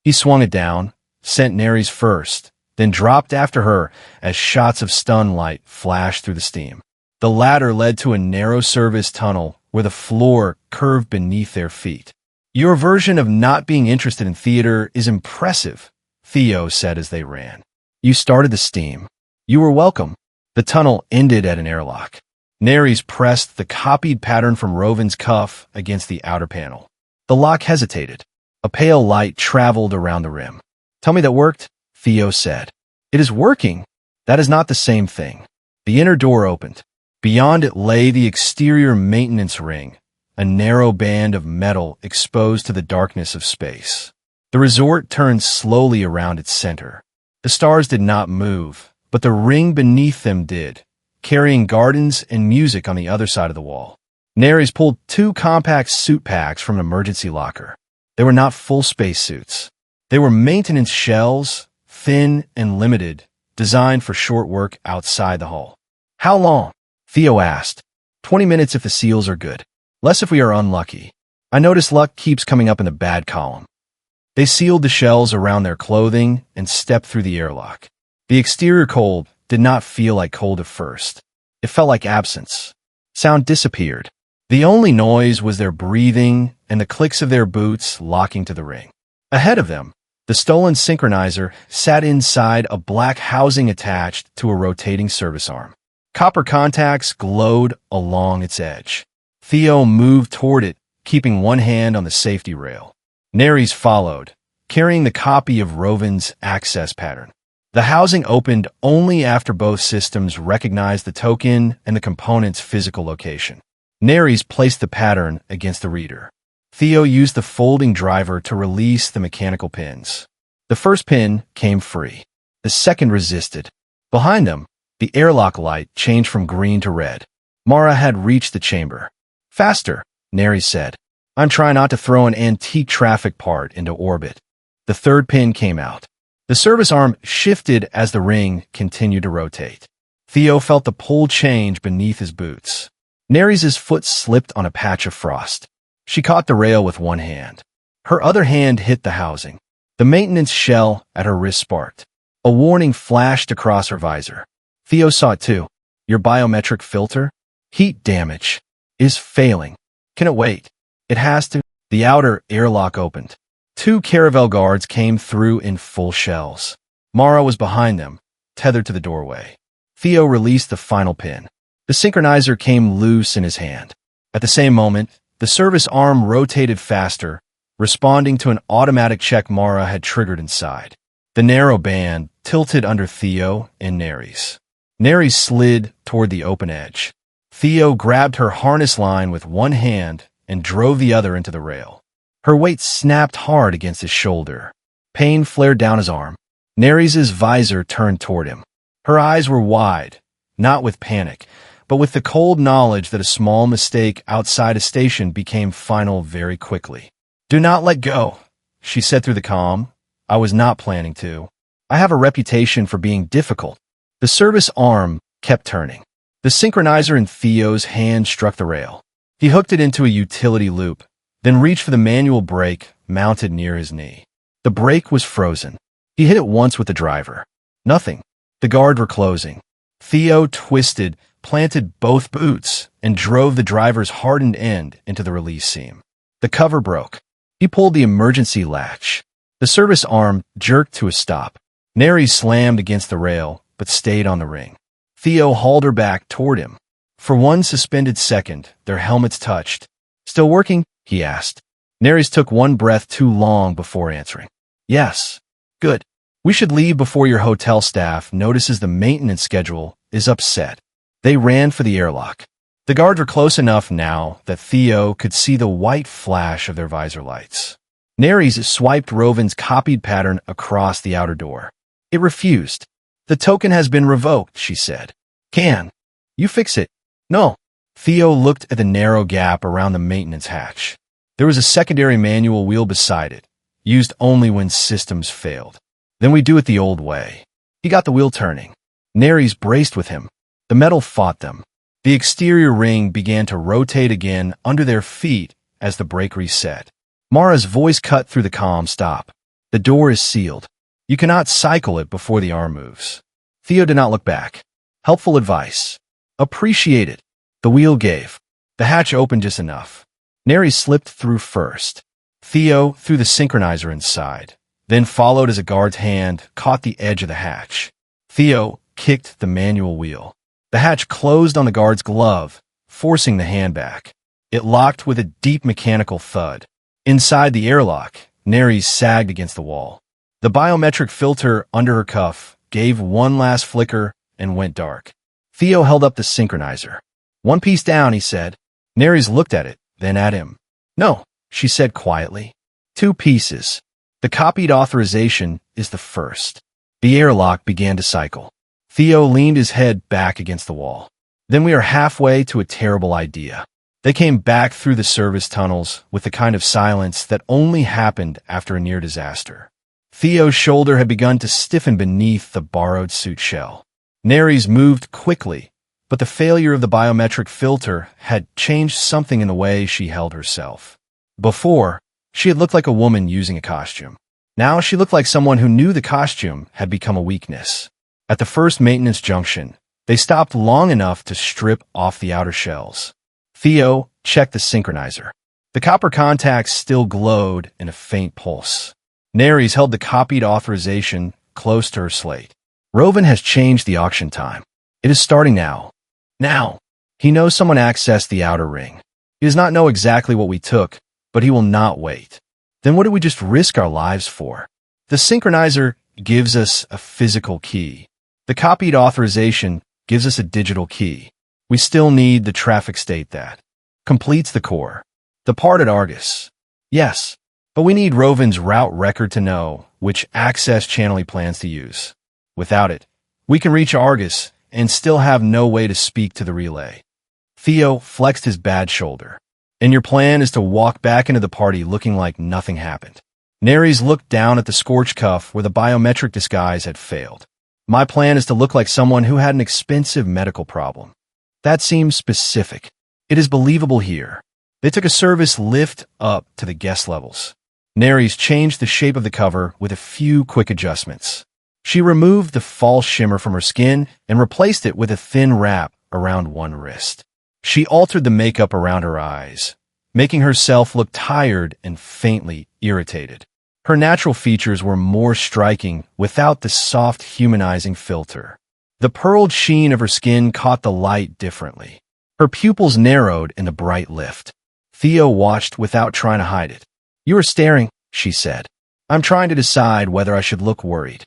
He swung it down, sent Neres first, then dropped after her as shots of stun light flashed through the steam. The ladder led to a narrow service tunnel where the floor curved beneath their feet. Your version of not being interested in theater is impressive, Theo said as they ran. You started the steam. You were welcome. The tunnel ended at an airlock. Neres pressed the copied pattern from Roven's cuff against the outer panel. The lock hesitated. A pale light traveled around the rim. Tell me that worked, Theo said. It is working. That is not the same thing. The inner door opened. Beyond it lay the exterior maintenance ring, a narrow band of metal exposed to the darkness of space. The resort turned slowly around its center. The stars did not move, but the ring beneath them did, carrying gardens and music on the other side of the wall. Neres pulled two compact suit packs from an emergency locker. They were not full spacesuits. They were maintenance shells, thin and limited, designed for short work outside the hull. How long? Theo asked. 20 minutes if the seals are good. Less if we are unlucky. I notice luck keeps coming up in the bad column. They sealed the shells around their clothing and stepped through the airlock. The exterior cold did not feel like cold at first. It felt like absence. Sound disappeared. The only noise was their breathing and the clicks of their boots locking to the ring. Ahead of them, the stolen synchronizer sat inside a black housing attached to a rotating service arm. Copper contacts glowed along its edge. Theo moved toward it, keeping one hand on the safety rail. Neres followed, carrying the copy of Roven's access pattern. The housing opened only after both systems recognized the token and the component's physical location. Neres placed the pattern against the reader. Theo used the folding driver to release the mechanical pins. The first pin came free. The second resisted. Behind them, the airlock light changed from green to red. Mara had reached the chamber. Faster, Neres said. I'm trying not to throw an antique traffic part into orbit. The third pin came out. The service arm shifted as the ring continued to rotate. Theo felt the pull change beneath his boots. Neres' foot slipped on a patch of frost. She caught the rail with one hand. Her other hand hit the housing. The maintenance shell at her wrist sparked. A warning flashed across her visor. Theo saw it too. Your biometric filter? Heat damage. Is failing. Can it wait? It has to. The outer airlock opened. Two Caravel guards came through in full shells. Mara was behind them, tethered to the doorway. Theo released the final pin. The synchronizer came loose in his hand. At the same moment, the service arm rotated faster, responding to an automatic check Mara had triggered inside. The narrow band tilted under Theo and Neres. Neres slid toward the open edge. Theo grabbed her harness line with one hand and drove the other into the rail. Her weight snapped hard against his shoulder. Pain flared down his arm. Neres' visor turned toward him. Her eyes were wide, not with panic, but with the cold knowledge that a small mistake outside a station became final very quickly. "Do not let go," she said through the comm. "I was not planning to. I have a reputation for being difficult." The service arm kept turning. The synchronizer in Theo's hand struck the rail. He hooked it into a utility loop, then reached for the manual brake mounted near his knee. The brake was frozen. He hit it once with the driver. Nothing. The guards were closing. Theo twisted, planted both boots, and drove the driver's hardened end into the release seam. The cover broke. He pulled the emergency latch. The service arm jerked to a stop. Neres slammed against the rail, but stayed on the ring. Theo hauled her back toward him. For one suspended second, their helmets touched. "Still working?" he asked. Neres took one breath too long before answering. "Yes." "Good. We should leave before your hotel staff notices the maintenance schedule is upset." They ran for the airlock. The guards were close enough now that Theo could see the white flash of their visor lights. Neres swiped Rovin's copied pattern across the outer door. It refused. "The token has been revoked," she said. "Can you fix it?" "No." Theo looked at the narrow gap around the maintenance hatch. There was a secondary manual wheel beside it, used only when systems failed. "Then we do it the old way." He got the wheel turning. Neres braced with him. The metal fought them. The exterior ring began to rotate again under their feet as the brake reset. Mara's voice cut through the comm. "Stop. The door is sealed. You cannot cycle it before the arm moves." Theo did not look back. "Helpful advice. Appreciate it." The wheel gave. The hatch opened just enough. Neres slipped through first. Theo threw the synchronizer inside, then followed as a guard's hand caught the edge of the hatch. Theo kicked the manual wheel. The hatch closed on the guard's glove, forcing the hand back. It locked with a deep mechanical thud. Inside the airlock, Neres sagged against the wall. The biometric filter under her cuff gave one last flicker and went dark. Theo held up the synchronizer. "One piece down," he said. Neres looked at it, then at him. "No," she said quietly. "Two pieces. The copied authorization is the first." The airlock began to cycle. Theo leaned his head back against the wall. "Then we are halfway to a terrible idea." They came back through the service tunnels with the kind of silence that only happened after a near disaster. Theo's shoulder had begun to stiffen beneath the borrowed suit shell. Neres moved quickly, but the failure of the biometric filter had changed something in the way she held herself. Before, she had looked like a woman using a costume. Now she looked like someone who knew the costume had become a weakness. At the first maintenance junction, they stopped long enough to strip off the outer shells. Theo checked the synchronizer. The copper contacts still glowed in a faint pulse. Neres held the copied authorization close to her slate. "Rovin has changed the auction time. It is starting now." Now. He knows someone accessed the outer ring. He does not know exactly what we took, but he will not wait. Then what did we just risk our lives for? The synchronizer gives us a physical key. The copied authorization gives us a digital key. We still need the traffic state that completes the core. The part at Argus. Yes, but we need Rovin's route record to know which access channel he plans to use. Without it, we can reach Argus and still have no way to speak to the relay. Theo flexed his bad shoulder. "And your plan is to walk back into the party looking like nothing happened." Neres looked down at the scorch cuff where the biometric disguise had failed. "My plan is to look like someone who had an expensive medical problem." That seems specific. It is believable here. They took a service lift up to the guest levels. Neres changed the shape of the cover with a few quick adjustments. She removed the false shimmer from her skin and replaced it with a thin wrap around one wrist. She altered the makeup around her eyes, making herself look tired and faintly irritated. Her natural features were more striking without the soft, humanizing filter. The pearled sheen of her skin caught the light differently. Her pupils narrowed in the bright lift. Theo watched without trying to hide it. "You are staring," she said. "I'm trying to decide whether I should look worried."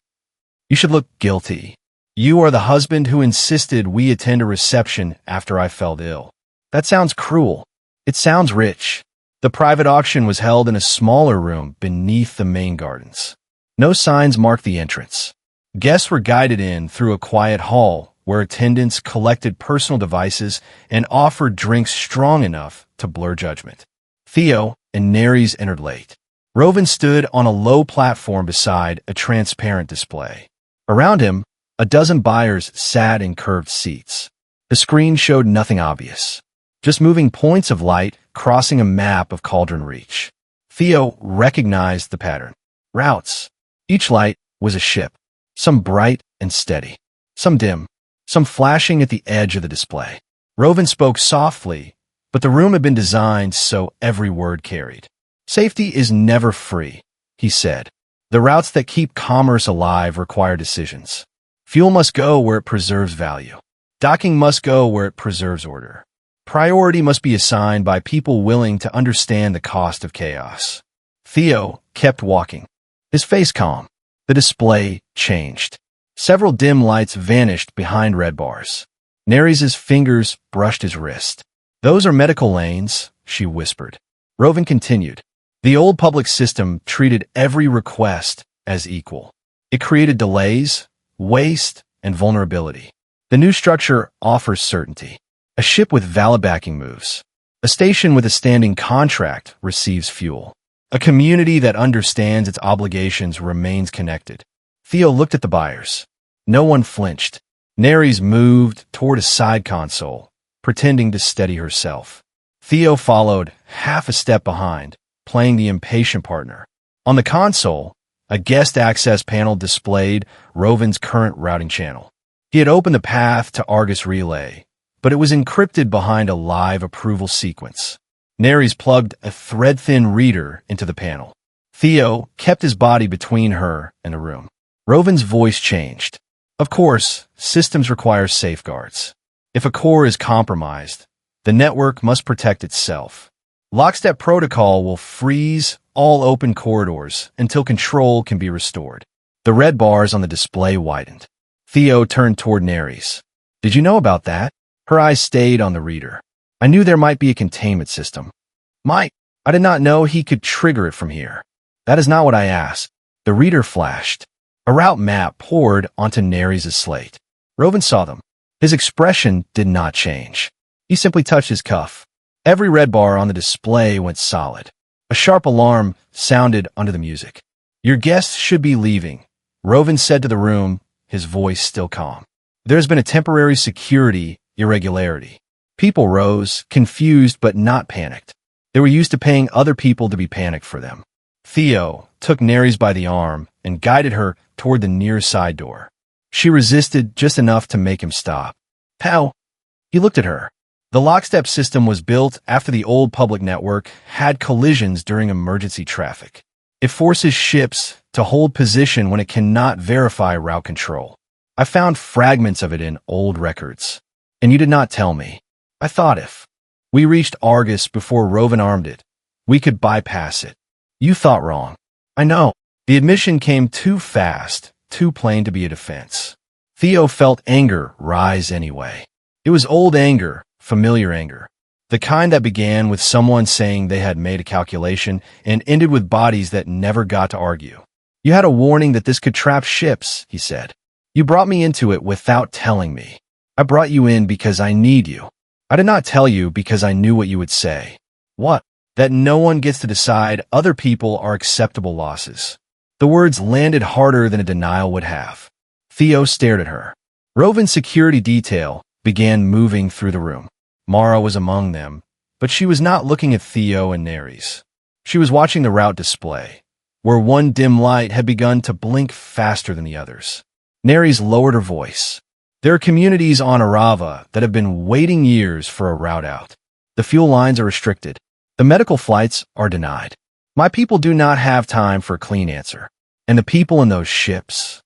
"You should look guilty. You are the husband who insisted we attend a reception after I fell ill." "That sounds cruel." "It sounds rich." The private auction was held in a smaller room beneath the main gardens. No signs marked the entrance. Guests were guided in through a quiet hall where attendants collected personal devices and offered drinks strong enough to blur judgment. Theo and Neres entered late. Rovin stood on a low platform beside a transparent display. Around him, a dozen buyers sat in curved seats. The screen showed nothing obvious, just moving points of light crossing a map of Cauldron Reach. Theo recognized the pattern. Routes. Each light was a ship, some bright and steady, some dim, some flashing at the edge of the display. Rovin spoke softly, but the room had been designed so every word carried. "Safety is never free," he said. "The routes that keep commerce alive require decisions. Fuel must go where it preserves value. Docking must go where it preserves order. Priority must be assigned by people willing to understand the cost of chaos." Theo kept walking, his face calm. The display changed. Several dim lights vanished behind red bars. Neres' fingers brushed his wrist. "Those are medical lanes," she whispered. Rovin continued. "The old public system treated every request as equal. It created delays, waste, and vulnerability. The new structure offers certainty. A ship with valid backing moves. A station with a standing contract receives fuel. A community that understands its obligations remains connected." Theo looked at the buyers. No one flinched. Neres moved toward a side console, pretending to steady herself. Theo followed, half a step behind, playing the impatient partner. On the console, a guest access panel displayed Rovin's current routing channel. He had opened the path to Argus Relay, but it was encrypted behind a live approval sequence. Neres plugged a thread-thin reader into the panel. Theo kept his body between her and the room. Rovin's voice changed. "Of course, systems require safeguards. If a core is compromised, the network must protect itself. Lockstep protocol will freeze all open corridors until control can be restored." The red bars on the display widened. Theo turned toward Neres. "Did you know about that?" Her eyes stayed on the reader. "I knew there might be a containment system. Mike, I did not know he could trigger it from here." "That is not what I asked." The reader flashed. A route map poured onto Neres' slate. Rovin saw them. His expression did not change. He simply touched his cuff. Every red bar on the display went solid. A sharp alarm sounded under the music. "Your guests should be leaving," Rovin said to the room, his voice still calm. "There's been a temporary security irregularity." People rose, confused but not panicked. They were used to paying other people to be panicked for them. Theo took Neres by the arm and guided her toward the near side door. She resisted just enough to make him stop. "How?" He looked at her. The lockstep system was built after the old public network had collisions during emergency traffic. It forces ships to hold position when it cannot verify route control. I found fragments of it in old records. And you did not tell me. I thought if we reached Argus before Rovin armed it, we could bypass it. You thought wrong. I know. The admission came too fast, too plain to be a defense. Theo felt anger rise anyway. It was old anger, familiar anger. The kind that began with someone saying they had made a calculation and ended with bodies that never got to argue. "You had a warning that this could trap ships," he said. "You brought me into it without telling me. I brought you in because I need you. I did not tell you because I knew what you would say." "What?" "That no one gets to decide other people are acceptable losses." The words landed harder than a denial would have. Theo stared at her. Rovin's security detail began moving through the room. Mara was among them, but she was not looking at Theo and Neres. She was watching the route display, where one dim light had begun to blink faster than the others. Neres lowered her voice. "There are communities on Arava that have been waiting years for a route out. The fuel lines are restricted. The medical flights are denied. My people do not have time for a clean answer. And the people in those ships.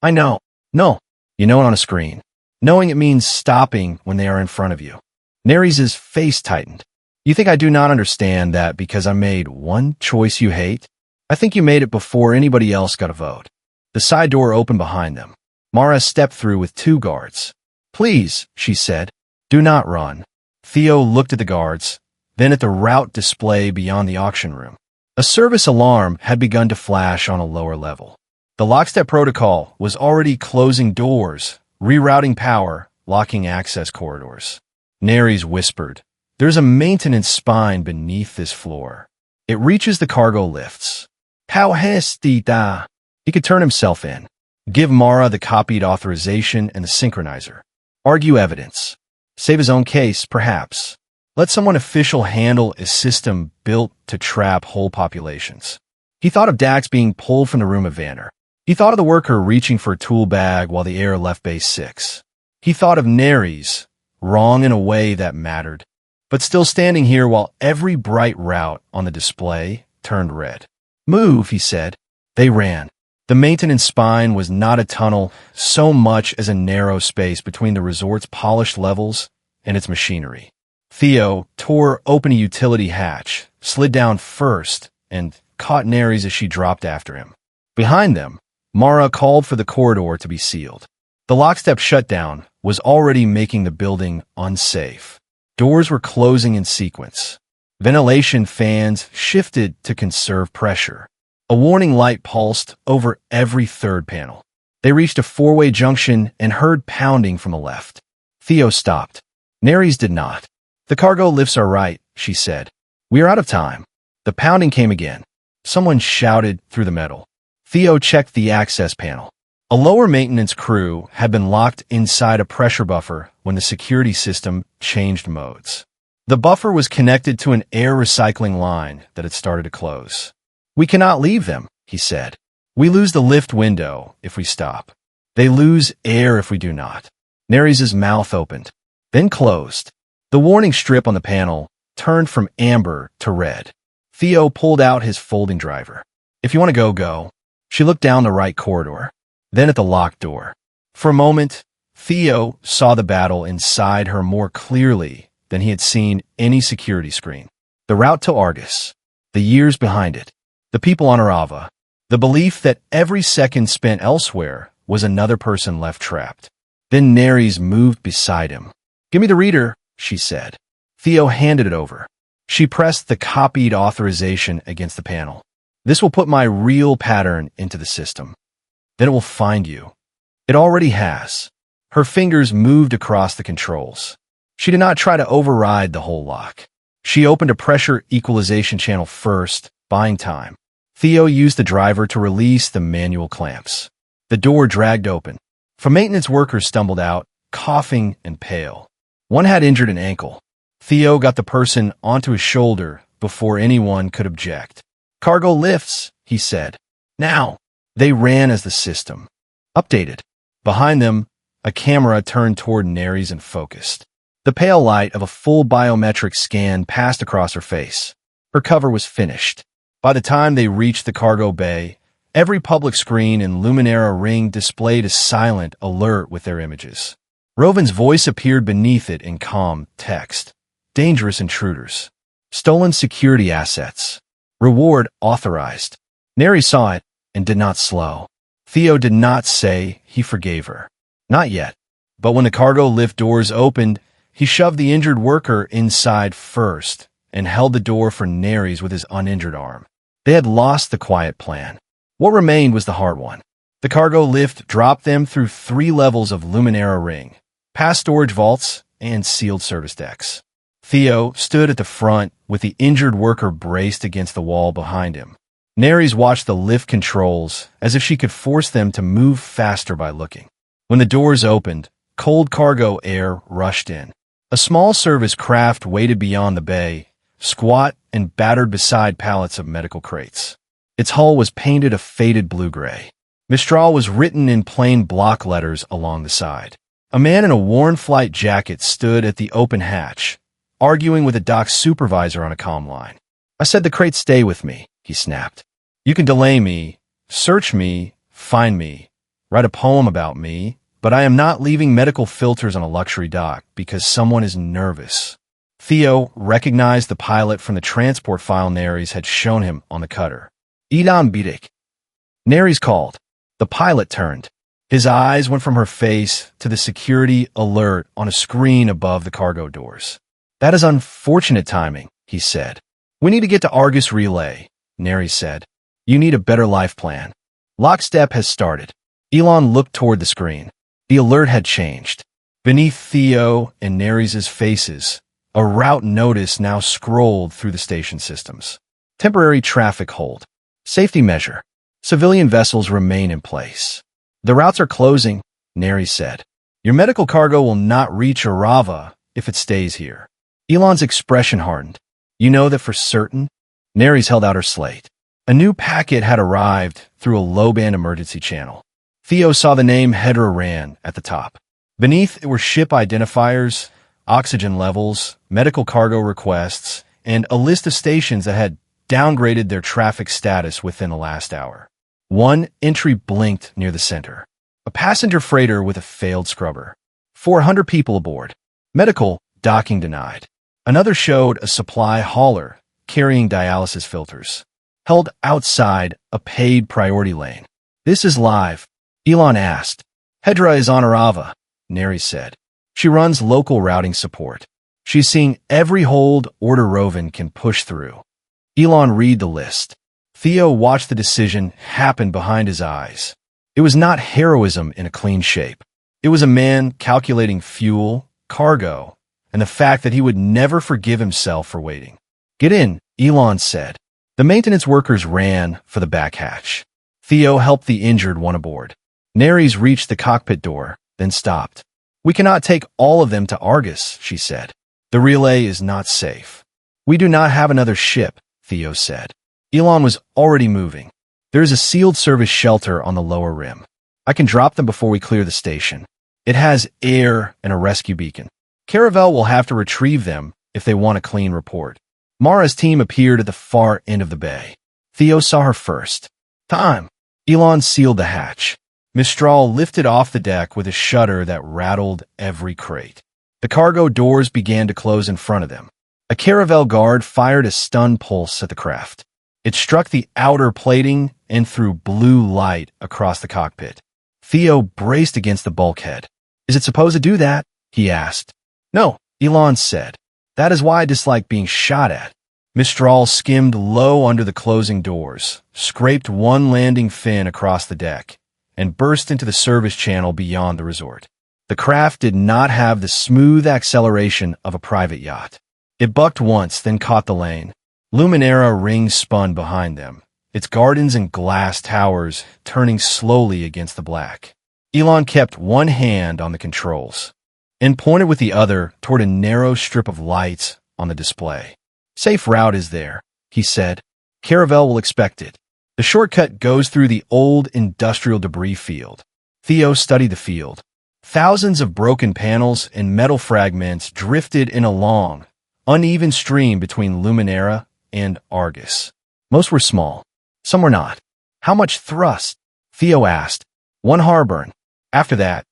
I know. No. You know it on a screen. Knowing it means stopping when they are in front of you. Neres' face tightened. You think I do not understand that because I made one choice you hate? I think you made it before anybody else got a vote. The side door opened behind them. Mara stepped through with 2 guards. Please, she said, do not run. Theo looked at the guards, then at the route display beyond the auction room. A service alarm had begun to flash on a lower level. The lockstep protocol was already closing doors, rerouting power, locking access corridors. Neres whispered, there's a maintenance spine beneath this floor. It reaches the cargo lifts. How hestita? He could turn himself in. Give Mara the copied authorization and the synchronizer. Argue evidence. Save his own case, perhaps. Let someone official handle a system built to trap whole populations. He thought of Dax being pulled from the room of Vanner. He thought of the worker reaching for a tool bag while the heir left Base 6. He thought of Neres, wrong in a way that mattered, but still standing here while every bright route on the display turned red. Move, he said. They ran. The maintenance spine was not a tunnel so much as a narrow space between the resort's polished levels and its machinery. Theo tore open a utility hatch, slid down first, and caught Neres as she dropped after him. Behind them, Mara called for the corridor to be sealed. The lockstep shutdown was already making the building unsafe. Doors were closing in sequence. Ventilation fans shifted to conserve pressure. A warning light pulsed over every third panel. They reached a 4-way junction and heard pounding from the left. Theo stopped. Neres did not. The cargo lifts are right, she said. We are out of time. The pounding came again. Someone shouted through the metal. Theo checked the access panel. A lower maintenance crew had been locked inside a pressure buffer when the security system changed modes. The buffer was connected to an air recycling line that had started to close. We cannot leave them, he said. We lose the lift window if we stop. They lose air if we do not. Neres' mouth opened, then closed. The warning strip on the panel turned from amber to red. Theo pulled out his folding driver. If you want to go, go. She looked down the right corridor, then at the locked door. For a moment, Theo saw the battle inside her more clearly than he had seen any security screen. The route to Argus, the years behind it, the people on Arava, the belief that every second spent elsewhere was another person left trapped. Then Neres moved beside him. Give me the reader, she said. Theo handed it over. She pressed the copied authorization against the panel. This will put my real pattern into the system. Then it will find you. It already has. Her fingers moved across the controls. She did not try to override the whole lock. She opened a pressure equalization channel first, buying time. Theo used the driver to release the manual clamps. The door dragged open. Some maintenance workers stumbled out, coughing and pale. One had injured an ankle. Theo got the person onto his shoulder before anyone could object. Cargo lifts, he said. Now. They ran as the system. Updated. Behind them, a camera turned toward Neres and focused. The pale light of a full biometric scan passed across her face. Her cover was finished. By the time they reached the cargo bay, every public screen in Luminera Ring displayed a silent alert with their images. Rovin's voice appeared beneath it in calm text. Dangerous intruders. Stolen security assets. Reward authorized. Neres saw it and did not slow. Theo did not say he forgave her. Not yet. But when the cargo lift doors opened, he shoved the injured worker inside first and held the door for Neres with his uninjured arm. They had lost the quiet plan. What remained was the hard one. The cargo lift dropped them through 3 levels of Luminera Ring, past storage vaults and sealed service decks. Theo stood at the front with the injured worker braced against the wall behind him. Neres watched the lift controls as if she could force them to move faster by looking. When the doors opened, cold cargo air rushed in. A small service craft waited beyond the bay, squat and battered beside pallets of medical crates. Its hull was painted a faded blue-gray. Mistral was written in plain block letters along the side. A man in a worn flight jacket stood at the open hatch, arguing with a dock supervisor on a comm line. I said the crates stay with me, he snapped. You can delay me, search me, find me, write a poem about me, but I am not leaving medical filters on a luxury dock because someone is nervous. Theo recognized the pilot from the transport file Neres had shown him on the cutter. Ilan Bidik. Neres called. The pilot turned. His eyes went from her face to the security alert on a screen above the cargo doors. That is unfortunate timing, he said. We need to get to Argus Relay, Neres said. You need a better life plan. Lockstep has started. Elon looked toward the screen. The alert had changed. Beneath Theo and Neres' faces, a route notice now scrolled through the station systems. Temporary traffic hold. Safety measure. Civilian vessels remain in place. The routes are closing, Neres said. Your medical cargo will not reach Arava if it stays here. Elon's expression hardened. You know that for certain? Neres held out her slate. A new packet had arrived through a low-band emergency channel. Theo saw the name Hedra Ran at the top. Beneath it were ship identifiers, oxygen levels, medical cargo requests, and a list of stations that had downgraded their traffic status within the last hour. One entry blinked near the center. A passenger freighter with a failed scrubber. 400 people aboard. Medical docking denied. Another showed a supply hauler carrying dialysis filters, held outside a paid priority lane. This is live, Elon asked. Hedra is on Arava, Neres said. She runs local routing support. She's seeing every hold Order Rovan can push through. Elon read the list. Theo watched the decision happen behind his eyes. It was not heroism in a clean shape. It was a man calculating fuel, cargo, and the fact that he would never forgive himself for waiting. Get in, Elon said. The maintenance workers ran for the back hatch. Theo helped the injured one aboard. Neres reached the cockpit door, then stopped. We cannot take all of them to Argus, she said. The relay is not safe. We do not have another ship, Theo said. Elon was already moving. There is a sealed service shelter on the lower rim. I can drop them before we clear the station. It has air and a rescue beacon. Caravel will have to retrieve them if they want a clean report. Mara's team appeared at the far end of the bay. Theo saw her first. Time. Elon sealed the hatch. Mistral lifted off the deck with a shudder that rattled every crate. The cargo doors began to close in front of them. A Caravel guard fired a stun pulse at the craft. It struck the outer plating and threw blue light across the cockpit. Theo braced against the bulkhead. Is it supposed to do that? He asked. No, Elon said. That is why I dislike being shot at. Mistral skimmed low under the closing doors, scraped one landing fin across the deck, and burst into the service channel beyond the resort. The craft did not have the smooth acceleration of a private yacht. It bucked once, then caught the lane. Luminera rings spun behind them, its gardens and glass towers turning slowly against the black. Elon kept one hand on the controls and pointed with the other toward a narrow strip of lights on the display. Safe route is there, he said. Caravel will expect it. The shortcut goes through the old industrial debris field. Theo studied the field. Thousands of broken panels and metal fragments drifted in a long, uneven stream between Luminera and Argus. Most were small. Some were not. How much thrust? Theo asked. 1 Harburn. After that,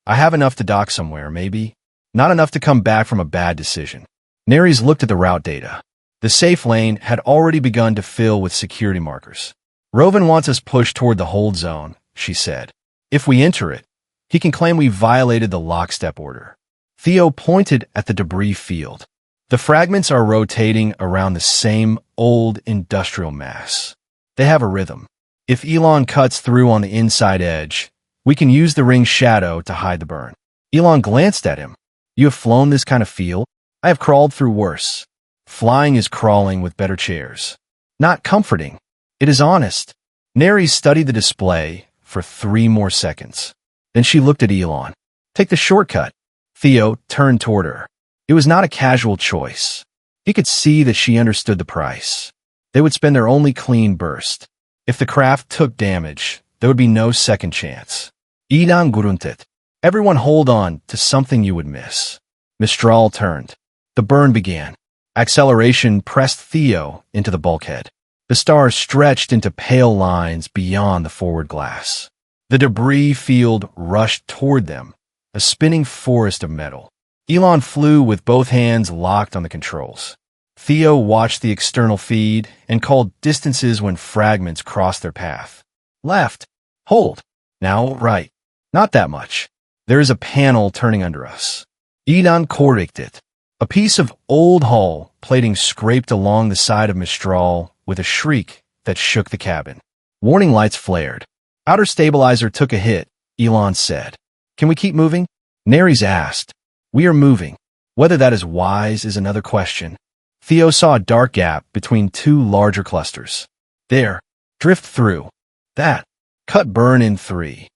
I have enough to dock somewhere, maybe. Not enough to come back from a bad decision. Neres looked at the route data. The safe lane had already begun to fill with security markers. Rovan wants us pushed toward the hold zone, she said. If we enter it, he can claim we violated the lockstep order. Theo pointed at the debris field. The fragments are rotating around the same old industrial mass. They have a rhythm. If Elon cuts through on the inside edge, we can use the ring's shadow to hide the burn. Elon glanced at him. You have flown this kind of field? I have crawled through worse. Flying is crawling with better chairs. Not comforting. It is honest. Neres studied the display for 3 more seconds. Then she looked at Elon. Take the shortcut. Theo turned toward her. It was not a casual choice. He could see that she understood the price. They would spend their only clean burst. If the craft took damage, there would be no second chance. Idan Guruntet. Everyone hold on to something you would miss. Mistral turned. The burn began. Acceleration pressed Theo into the bulkhead. The stars stretched into pale lines beyond the forward glass. The debris field rushed toward them, a spinning forest of metal. Elon flew with both hands locked on the controls. Theo watched the external feed and called distances when fragments crossed their path. Left. Hold. Now right. Not that much. There is a panel turning under us. Elon corrected. A piece of old hull plating scraped along the side of Mistral with a shriek that shook the cabin. Warning lights flared. Outer stabilizer took a hit, Elon said. Can we keep moving? Neres asked. We are moving. Whether that is wise is another question. Theo saw a dark gap between two larger clusters. There. Drift through. That. Cut burn in 3.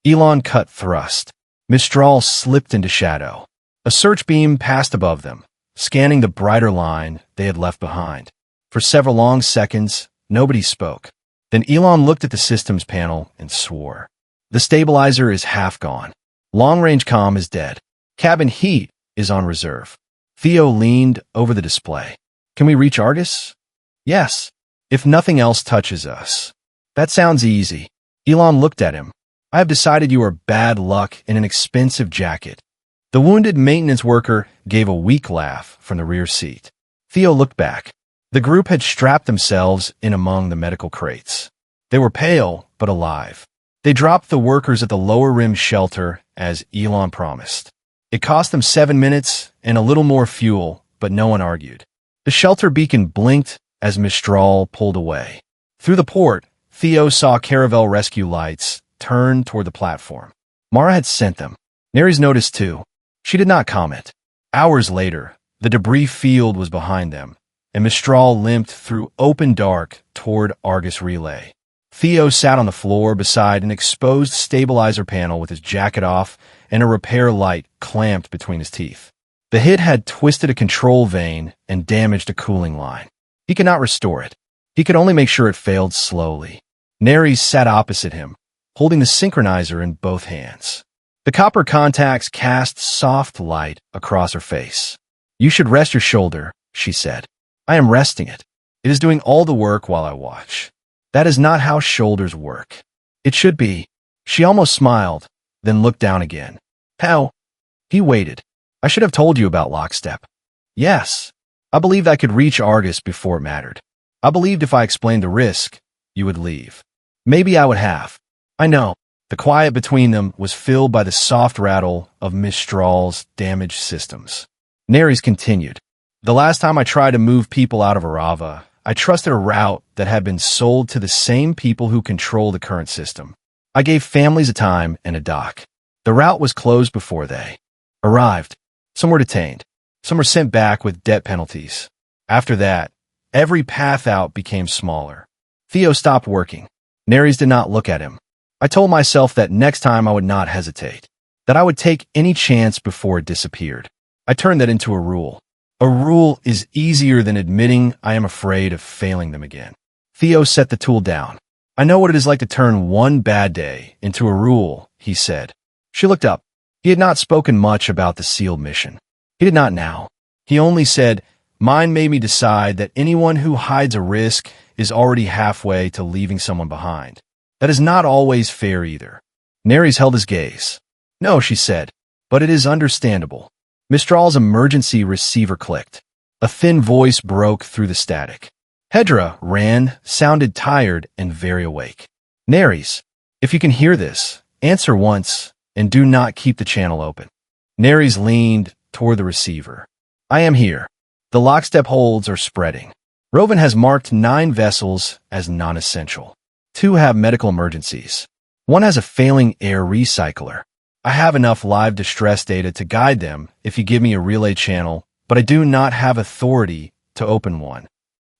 Elon cut thrust. Mistral slipped into shadow. A search beam passed above them, scanning the brighter line they had left behind. For several long seconds, nobody spoke. Then Elon looked at the systems panel and swore. The stabilizer is half gone. Long-range comm is dead. Cabin heat is on reserve. Theo leaned over the display. Can we reach Argus? Yes, if nothing else touches us. That sounds easy. Elon looked at him. I have decided you are bad luck in an expensive jacket. The wounded maintenance worker gave a weak laugh from the rear seat. Theo looked back. The group had strapped themselves in among the medical crates. They were pale, but alive. They dropped the workers at the lower rim shelter, as Elon promised. It cost them 7 minutes and a little more fuel, but no one argued. The shelter beacon blinked as Mistral pulled away. Through the port, Theo saw Caravel rescue lights turn toward the platform. Mara had sent them. Neres noticed too. She did not comment. Hours later, the debris field was behind them, and Mistral limped through open dark toward Argus Relay. Theo sat on the floor beside an exposed stabilizer panel with his jacket off and a repair light clamped between his teeth. The hit had twisted a control vane and damaged a cooling line. He could not restore it. He could only make sure it failed slowly. Neres sat opposite him, holding the synchronizer in both hands. The copper contacts cast soft light across her face. You should rest your shoulder, she said. I am resting it. It is doing all the work while I watch. That is not how shoulders work. It should be. She almost smiled, then looked down again. How? He waited. I should have told you about Lockstep. Yes. I believed I could reach Argus before it mattered. I believed if I explained the risk, you would leave. Maybe I would have. I know. The quiet between them was filled by the soft rattle of Mistral's damaged systems. Neres continued. The last time I tried to move people out of Arava, I trusted a route that had been sold to the same people who control the current system. I gave families a time and a dock. The route was closed before they arrived. Some were detained. Some were sent back with debt penalties. After that, every path out became smaller. Theo stopped working. Neres did not look at him. I told myself that next time I would not hesitate, that I would take any chance before it disappeared. I turned that into a rule. A rule is easier than admitting I am afraid of failing them again. Theo set the tool down. I know what it is like to turn one bad day into a rule, he said. She looked up. He had not spoken much about the sealed mission. He did not now. He only said, mine made me decide that anyone who hides a risk is already halfway to leaving someone behind. That is not always fair either. Neres held his gaze. No, she said, but it is understandable. Mistral's emergency receiver clicked. A thin voice broke through the static. Hedra ran, sounded tired and very awake. Neres, if you can hear this, answer once and do not keep the channel open. Neres leaned toward the receiver. I am here. The lockstep holds are spreading. Rovan has marked 9 vessels as non-essential. 2 have medical emergencies. 1 has a failing air recycler. I have enough live distress data to guide them if you give me a relay channel, but I do not have authority to open one.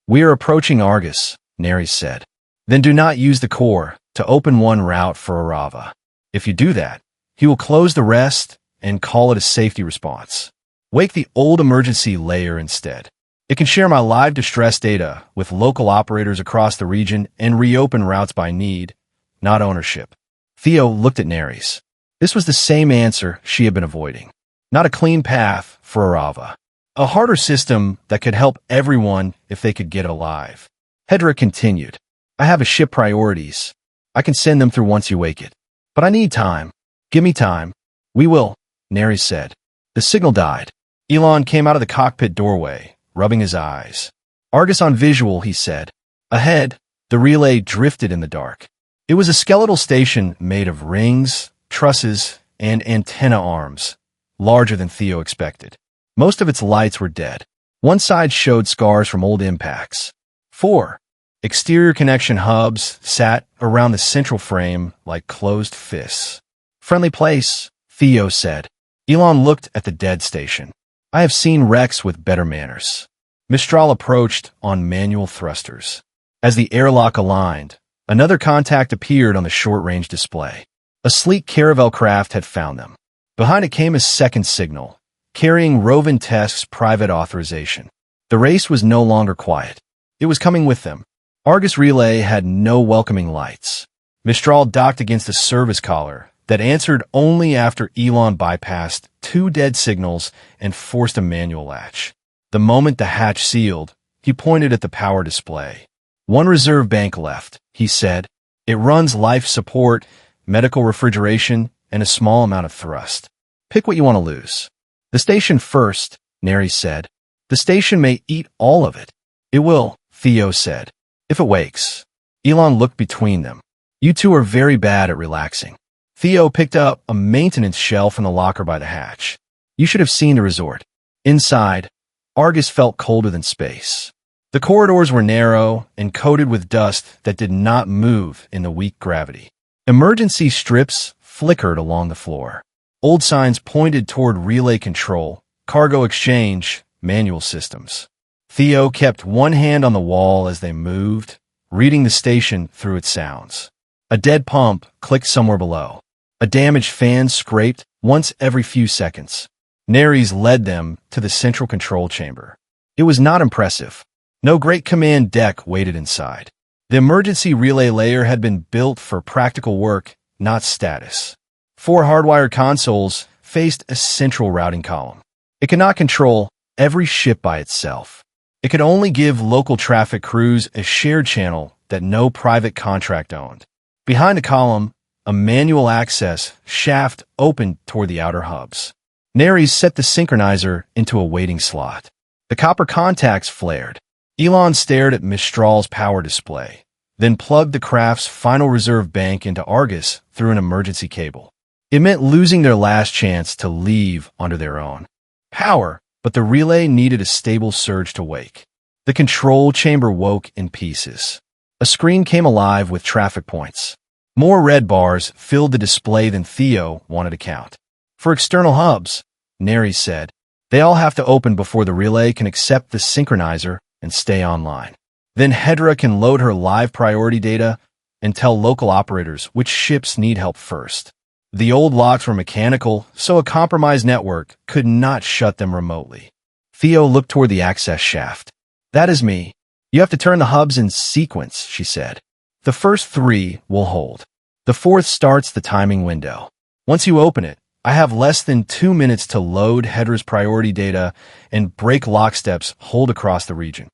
We are approaching Argus, Neres said. Then do not use the core to open one route for Arava. If you do that, he will close the rest and call it a safety response. Wake the old emergency layer instead. It can share my live distress data with local operators across the region and reopen routes by need, not ownership. Theo looked at Neres. This was the same answer she had been avoiding. Not a clean path for Arava. A harder system that could help everyone if they could get alive. Hedra continued. I have a ship priorities. I can send them through once you wake it. But I need time. Give me time. We will, Neri said. The signal died. Elon came out of the cockpit doorway, rubbing his eyes. Argus on visual, he said. Ahead, the relay drifted in the dark. It was a skeletal station made of rings, trusses, and antenna arms, larger than Theo expected. Most of its lights were dead. One side showed scars from old impacts. 4 exterior connection hubs sat around the central frame like closed fists. Friendly place, Theo said. Elon looked at the dead station. I have seen wrecks with better manners. Mistral approached on manual thrusters. As the airlock aligned, another contact appeared on the short-range display. A sleek caravel craft had found them. Behind it came a second signal, carrying Rovin Tesk's private authorization. The race was no longer quiet. It was coming with them. Argus Relay had no welcoming lights. Mistral docked against a service collar that answered only after Elon bypassed 2 dead signals and forced a manual latch. The moment the hatch sealed, he pointed at the power display. 1 reserve bank left, he said. It runs life support, medical refrigeration, and a small amount of thrust. Pick what you want to lose. The station first, Neri said. The station may eat all of it. It will, Theo said. If it wakes. Elon looked between them. You two are very bad at relaxing. Theo picked up a maintenance shell from the locker by the hatch. You should have seen the resort. Inside, Argus felt colder than space. The corridors were narrow and coated with dust that did not move in the weak gravity. Emergency strips flickered along the floor. Old signs pointed toward relay control, cargo exchange, manual systems. Theo kept one hand on the wall as they moved, reading the station through its sounds. A dead pump clicked somewhere below. A damaged fan scraped once every few seconds. Neres led them to the central control chamber. It was not impressive. No great command deck waited inside. The emergency relay layer had been built for practical work, not status. 4 hardwired consoles faced a central routing column. It could not control every ship by itself. It could only give local traffic crews a shared channel that no private contract owned. Behind the column, a manual access shaft opened toward the outer hubs. Neres set the synchronizer into a waiting slot. The copper contacts flared. Elon stared at Mistral's power display, then plugged the craft's final reserve bank into Argus through an emergency cable. It meant losing their last chance to leave under their own power, but the relay needed a stable surge to wake. The control chamber woke in pieces. A screen came alive with traffic points. More red bars filled the display than Theo wanted to count. For external hubs, Neres said, they all have to open before the relay can accept the synchronizer and stay online. Then Hedra can load her live priority data and tell local operators which ships need help first. The old locks were mechanical, so a compromised network could not shut them remotely. Theo looked toward the access shaft. That is me. You have to turn the hubs in sequence, she said. The first 3 will hold. The 4th starts the timing window. Once you open it, I have less than 2 minutes to load Hedra's priority data and break locksteps hold across the region.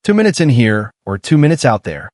2 minutes in here or 2 minutes out there.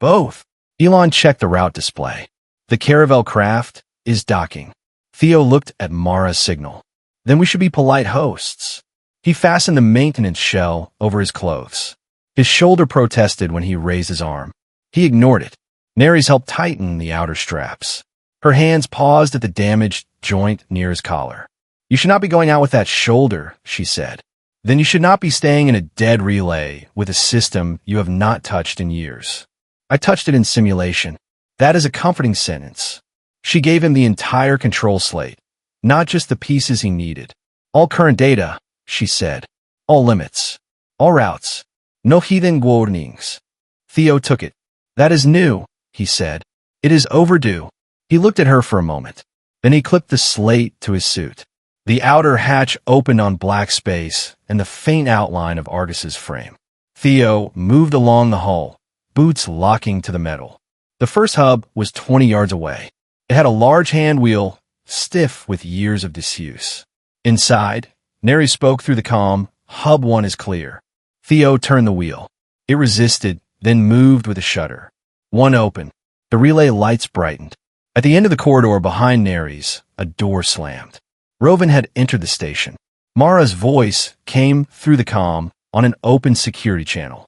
Both. Elon checked the route display. The caravel craft is docking. Theo looked at Mara's signal. Then we should be polite hosts. He fastened the maintenance shell over his clothes. His shoulder protested when he raised his arm. He ignored it. Neres helped tighten the outer straps. Her hands paused at the damaged joint near his collar. You should not be going out with that shoulder, she said. Then you should not be staying in a dead relay with a system you have not touched in years. I touched it in simulation. That is a comforting sentence. She gave him the entire control slate, not just the pieces he needed. All current data, she said. All limits. All routes. No hidden warnings. Theo took it. That is new, he said. It is overdue. He looked at her for a moment. Then he clipped the slate to his suit. The outer hatch opened on black space and the faint outline of Argus's frame. Theo moved along the hull, boots locking to the metal. The first hub was 20 yards away. It had a large hand wheel, stiff with years of disuse. Inside, Neres spoke through the comm, Hub 1 is clear. Theo turned the wheel. It resisted, then moved with a shudder. One opened. The relay lights brightened. At the end of the corridor behind Neres, a door slammed. Rovan had entered the station. Mara's voice came through the comm on an open security channel.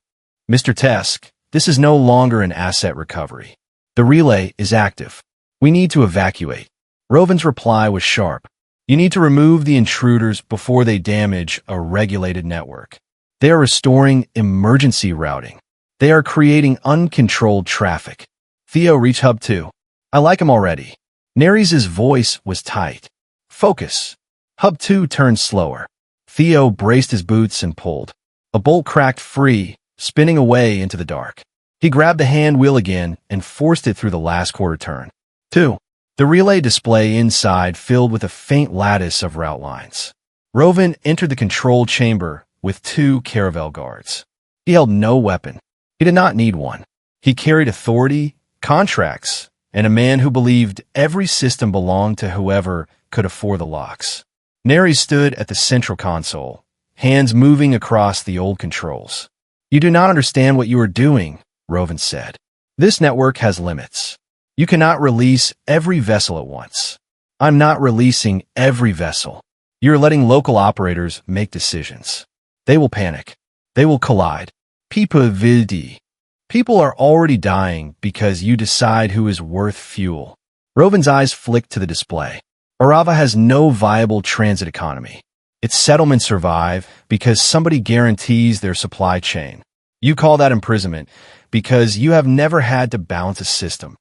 "Mr. Tesk, this is no longer an asset recovery. The relay is active. We need to evacuate." Rovan's reply was sharp. "You need to remove the intruders before they damage a regulated network. They are restoring emergency routing. They are creating uncontrolled traffic." Theo reached Hub 2. "I like him already." Neres' voice was tight. "Focus." Hub 2 turned slower. Theo braced his boots and pulled. A bolt cracked free, spinning away into the dark. He grabbed the hand wheel again and forced it through the last quarter turn. 2. The relay display inside filled with a faint lattice of route lines. Rovan entered the control chamber with 2 caravel guards. He held no weapon. He did not need one. He carried authority, contracts, and a man who believed every system belonged to whoever could afford the locks. Neres stood at the central console, hands moving across the old controls. "You do not understand what you are doing," Rovan said. "This network has limits. You cannot release every vessel at once. I'm not releasing every vessel. You're letting local operators make decisions. They will panic. They will collide. People will die. People are already dying because you decide who is worth fuel." Rovan's eyes flicked to the display. Arava has no viable transit economy. Its settlements survive because somebody guarantees their supply chain. You call that imprisonment because you have never had to balance a system.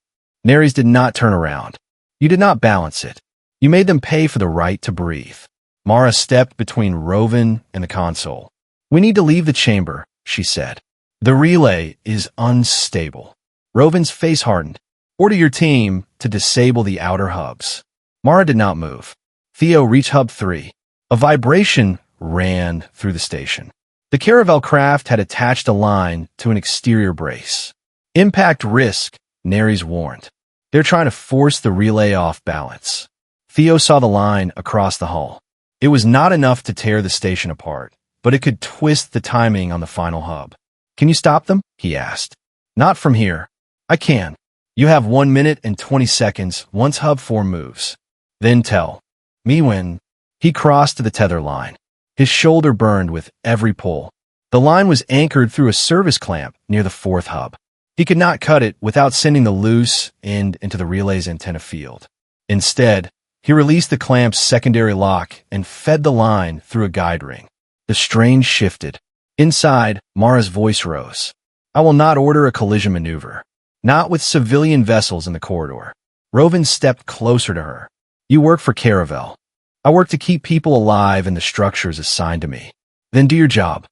Neres did not turn around. You did not balance it. You made them pay for the right to breathe. Mara stepped between Rovan and the console. "We need to leave the chamber," she said. "The relay is unstable." Rovan's face hardened. "Order your team to disable the outer hubs." Mara did not move. Theo reached Hub 3. A vibration ran through the station. The caravel craft had attached a line to an exterior brace. "Impact risk," Neres warned. "They're trying to force the relay off balance." Theo saw the line across the hull. It was not enough to tear the station apart, but it could twist the timing on the final hub. "Can you stop them?" he asked. "Not from here." "I can. You have 1 minute and 20 seconds once Hub 4 moves. Then tell me when." He crossed to the tether line. His shoulder burned with every pull. The line was anchored through a service clamp near the 4th hub. He could not cut it without sending the loose end into the relay's antenna field. Instead, he released the clamp's secondary lock and fed the line through a guide ring. The strain shifted. Inside, Mara's voice rose. "I will not order a collision maneuver. Not with civilian vessels in the corridor." Rovan stepped closer to her. "You work for Caravel. I work to keep people alive in the structures assigned to me. Then do your job."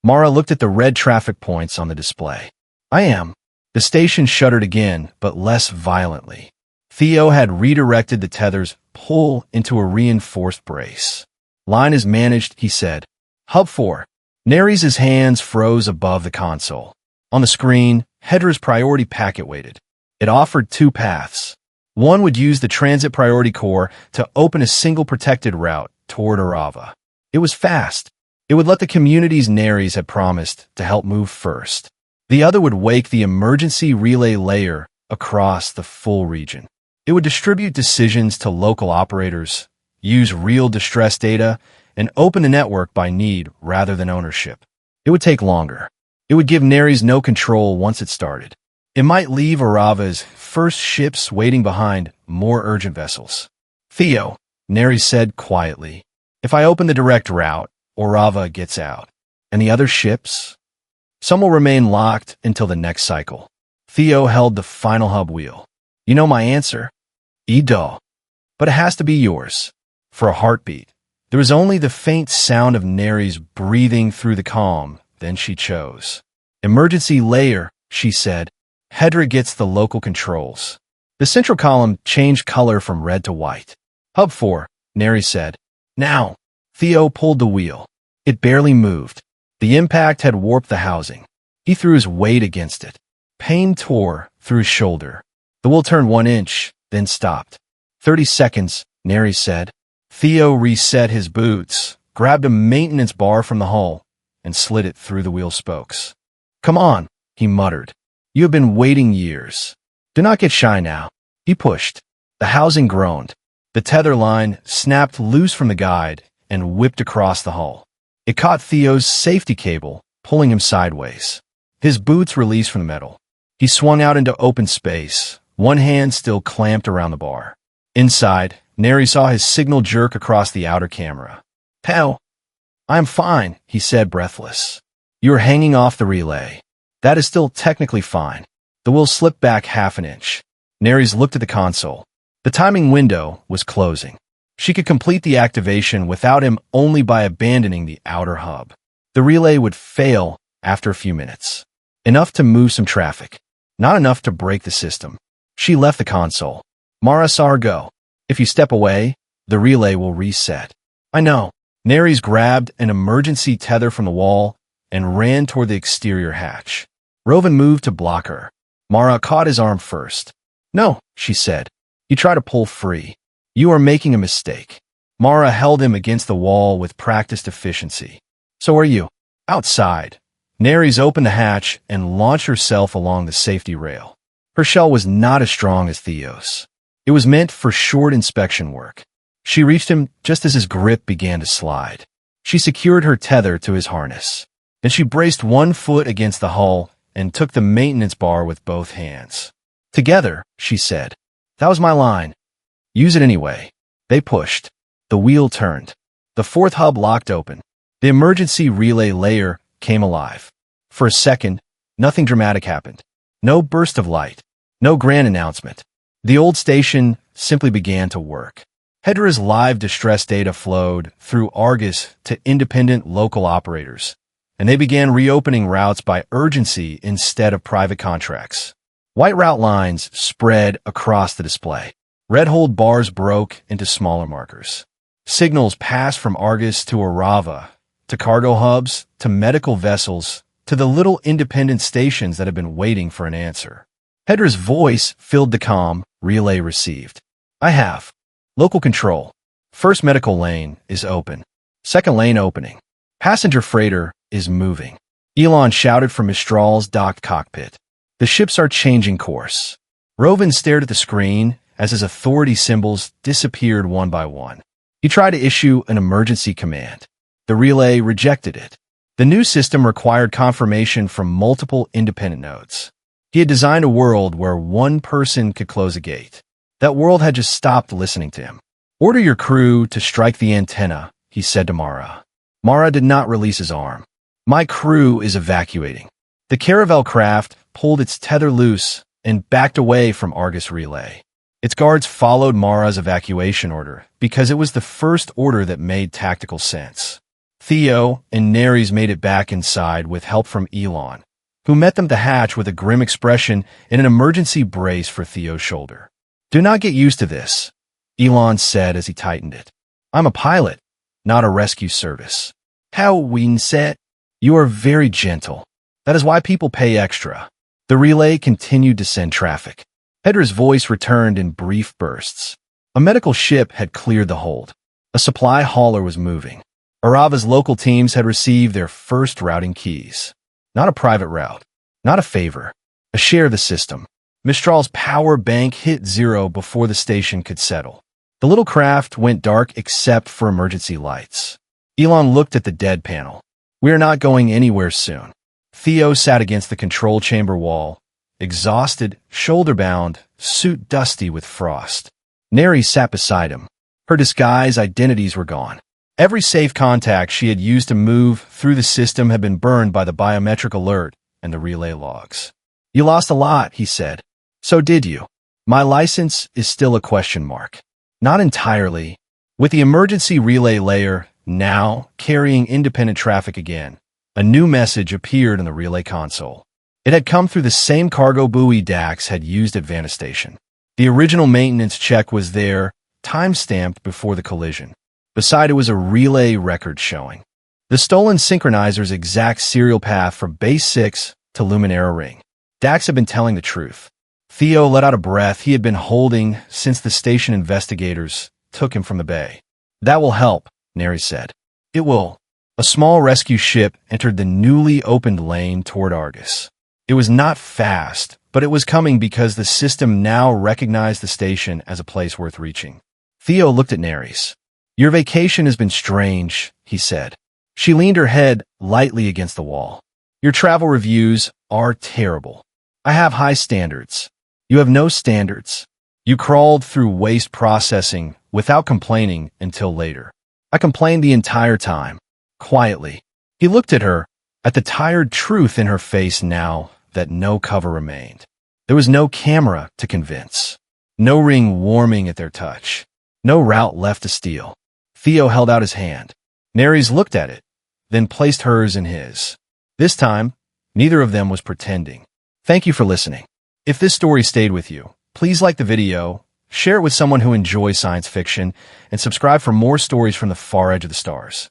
Mara looked at the red traffic points on the display. "I am." The station shuddered again, but less violently. Theo had redirected the tether's pull into a reinforced brace. "Line is managed," he said. "Hub 4. Neres' hands froze above the console. On the screen, Hedra's priority packet waited. It offered 2 paths. One would use the transit priority core to open a single protected route toward Arava. It was fast. It would let the communities Neres had promised to help move first. The other would wake the emergency relay layer across the full region. It would distribute decisions to local operators, use real distress data, and open the network by need rather than ownership. It would take longer. It would give Neres no control once it started. It might leave Arava's first ships waiting behind more urgent vessels. "Theo," Neres said quietly, "if I open the direct route, Arava gets out. And the other ships? Some will remain locked until the next cycle." Theo held the final hub wheel. "You know my answer?" "Edo. But it has to be yours." For a heartbeat, there was only the faint sound of Neres breathing through the calm. Then she chose. "Emergency layer," she said. "Hedra gets the local controls." The central column changed color from red to white. "Hub 4, Neres said. "Now." Theo pulled the wheel. It barely moved. The impact had warped the housing. He threw his weight against it. Pain tore through his shoulder. The wheel turned 1 inch, then stopped. 30 seconds, Neres said. Theo reset his boots, grabbed a maintenance bar from the hull, and slid it through the wheel spokes. "Come on," he muttered. You have been waiting years. Do not get shy now. He pushed. The housing groaned. The tether line snapped loose from the guide and whipped across the hull. It caught Theo's safety cable, pulling him sideways. His boots released from the metal. He swung out into open space, one hand still clamped around the bar. Inside, Neri saw his signal jerk across the outer camera. Hell, I am fine, he said, breathless. You are hanging off the relay. That is still technically fine. The wheel slipped back half an inch. Neris looked at the console. The timing window was closing. She could complete the activation without him only by abandoning the outer hub. The relay would fail after a few minutes. Enough to move some traffic. Not enough to break the system. She left the console. Mara saw her go. If you step away, the relay will reset. I know. Neris grabbed an emergency tether from the wall and ran toward the exterior hatch. Rovan moved to block her. Mara caught his arm first. No, she said. You try to pull free. You are making a mistake. Mara held him against the wall with practiced efficiency. So are you. Outside. Neris opened the hatch and launched herself along the safety rail. Her shell was not as strong as Theo's. It was meant for short inspection work. She reached him just as his grip began to slide. She secured her tether to his harness. Then she braced one foot against the hull and took the maintenance bar with both hands. Together, she said. That was my line. Use it anyway. They pushed. The wheel turned. The fourth hub locked open. The emergency relay layer came alive. For a second, nothing dramatic happened. No burst of light. No grand announcement. The old station simply began to work. Hedra's live distress data flowed through Argus to independent local operators, and they began reopening routes by urgency instead of private contracts. White route lines spread across the display. Red hold bars broke into smaller markers. Signals passed from Argus to Arava, to cargo hubs, to medical vessels, to the little independent stations that had been waiting for an answer. Hedra's voice filled the comm. Relay received. I have. Local control. First medical lane is open. Second lane opening. Passenger freighter is moving. Elon shouted from Mistral's docked cockpit. The ships are changing course. Rovan stared at the screen as his authority symbols disappeared one by one. He tried to issue an emergency command. The relay rejected it. The new system required confirmation from multiple independent nodes. He had designed a world where one person could close a gate. That world had just stopped listening to him. Order your crew to strike the antenna, he said to Mara. Mara did not release his arm. My crew is evacuating. The caravel craft pulled its tether loose and backed away from Argus Relay. Its guards followed Mara's evacuation order because it was the first order that made tactical sense. Theo and Neris made it back inside with help from Elon, who met them at the hatch with a grim expression and an emergency brace for Theo's shoulder. Do not get used to this, Elon said as he tightened it. I'm a pilot, not a rescue service. How Ween said, you are very gentle. That is why people pay extra. The relay continued to send traffic. Hedra's voice returned in brief bursts. A medical ship had cleared the hold. A supply hauler was moving. Arava's local teams had received their first routing keys. Not a private route, not a favor, a share of the system. Mistral's power bank hit zero before the station could settle. The little craft went dark except for emergency lights. Elon looked at the dead panel. We are not going anywhere soon. Theo sat against the control chamber wall, exhausted, shoulder-bound, suit dusty with frost. Neri sat beside him. Her disguise identities were gone. Every safe contact she had used to move through the system had been burned by the biometric alert and the relay logs. You lost a lot, he said. So did you. My license is still a question mark. Not entirely. With the emergency relay layer now carrying independent traffic again, a new message appeared in the relay console. It had come through the same cargo buoy Dax had used at Vanna Station. The original maintenance check was there, time-stamped before the collision. Beside it was a relay record showing the stolen synchronizer's exact serial path from Base 6 to Luminara Ring. Dax had been telling the truth. Theo let out a breath he had been holding since the station investigators took him from the bay. That will help, Neri said. It will. A small rescue ship entered the newly opened lane toward Argus. It was not fast, but it was coming because the system now recognized the station as a place worth reaching. Theo looked at Nerys. "Your vacation has been strange," he said. She leaned her head lightly against the wall. "Your travel reviews are terrible. I have high standards. You have no standards. You crawled through waste processing without complaining until later." "I complained the entire time." Quietly. He looked at her, at the tired truth in her face now that no cover remained. There was no camera to convince. No ring warming at their touch. No route left to steal. Theo held out his hand. Nerys looked at it, then placed hers in his. This time, neither of them was pretending. Thank you for listening. If this story stayed with you, please like the video, share it with someone who enjoys science fiction, and subscribe for more stories from the far edge of the stars.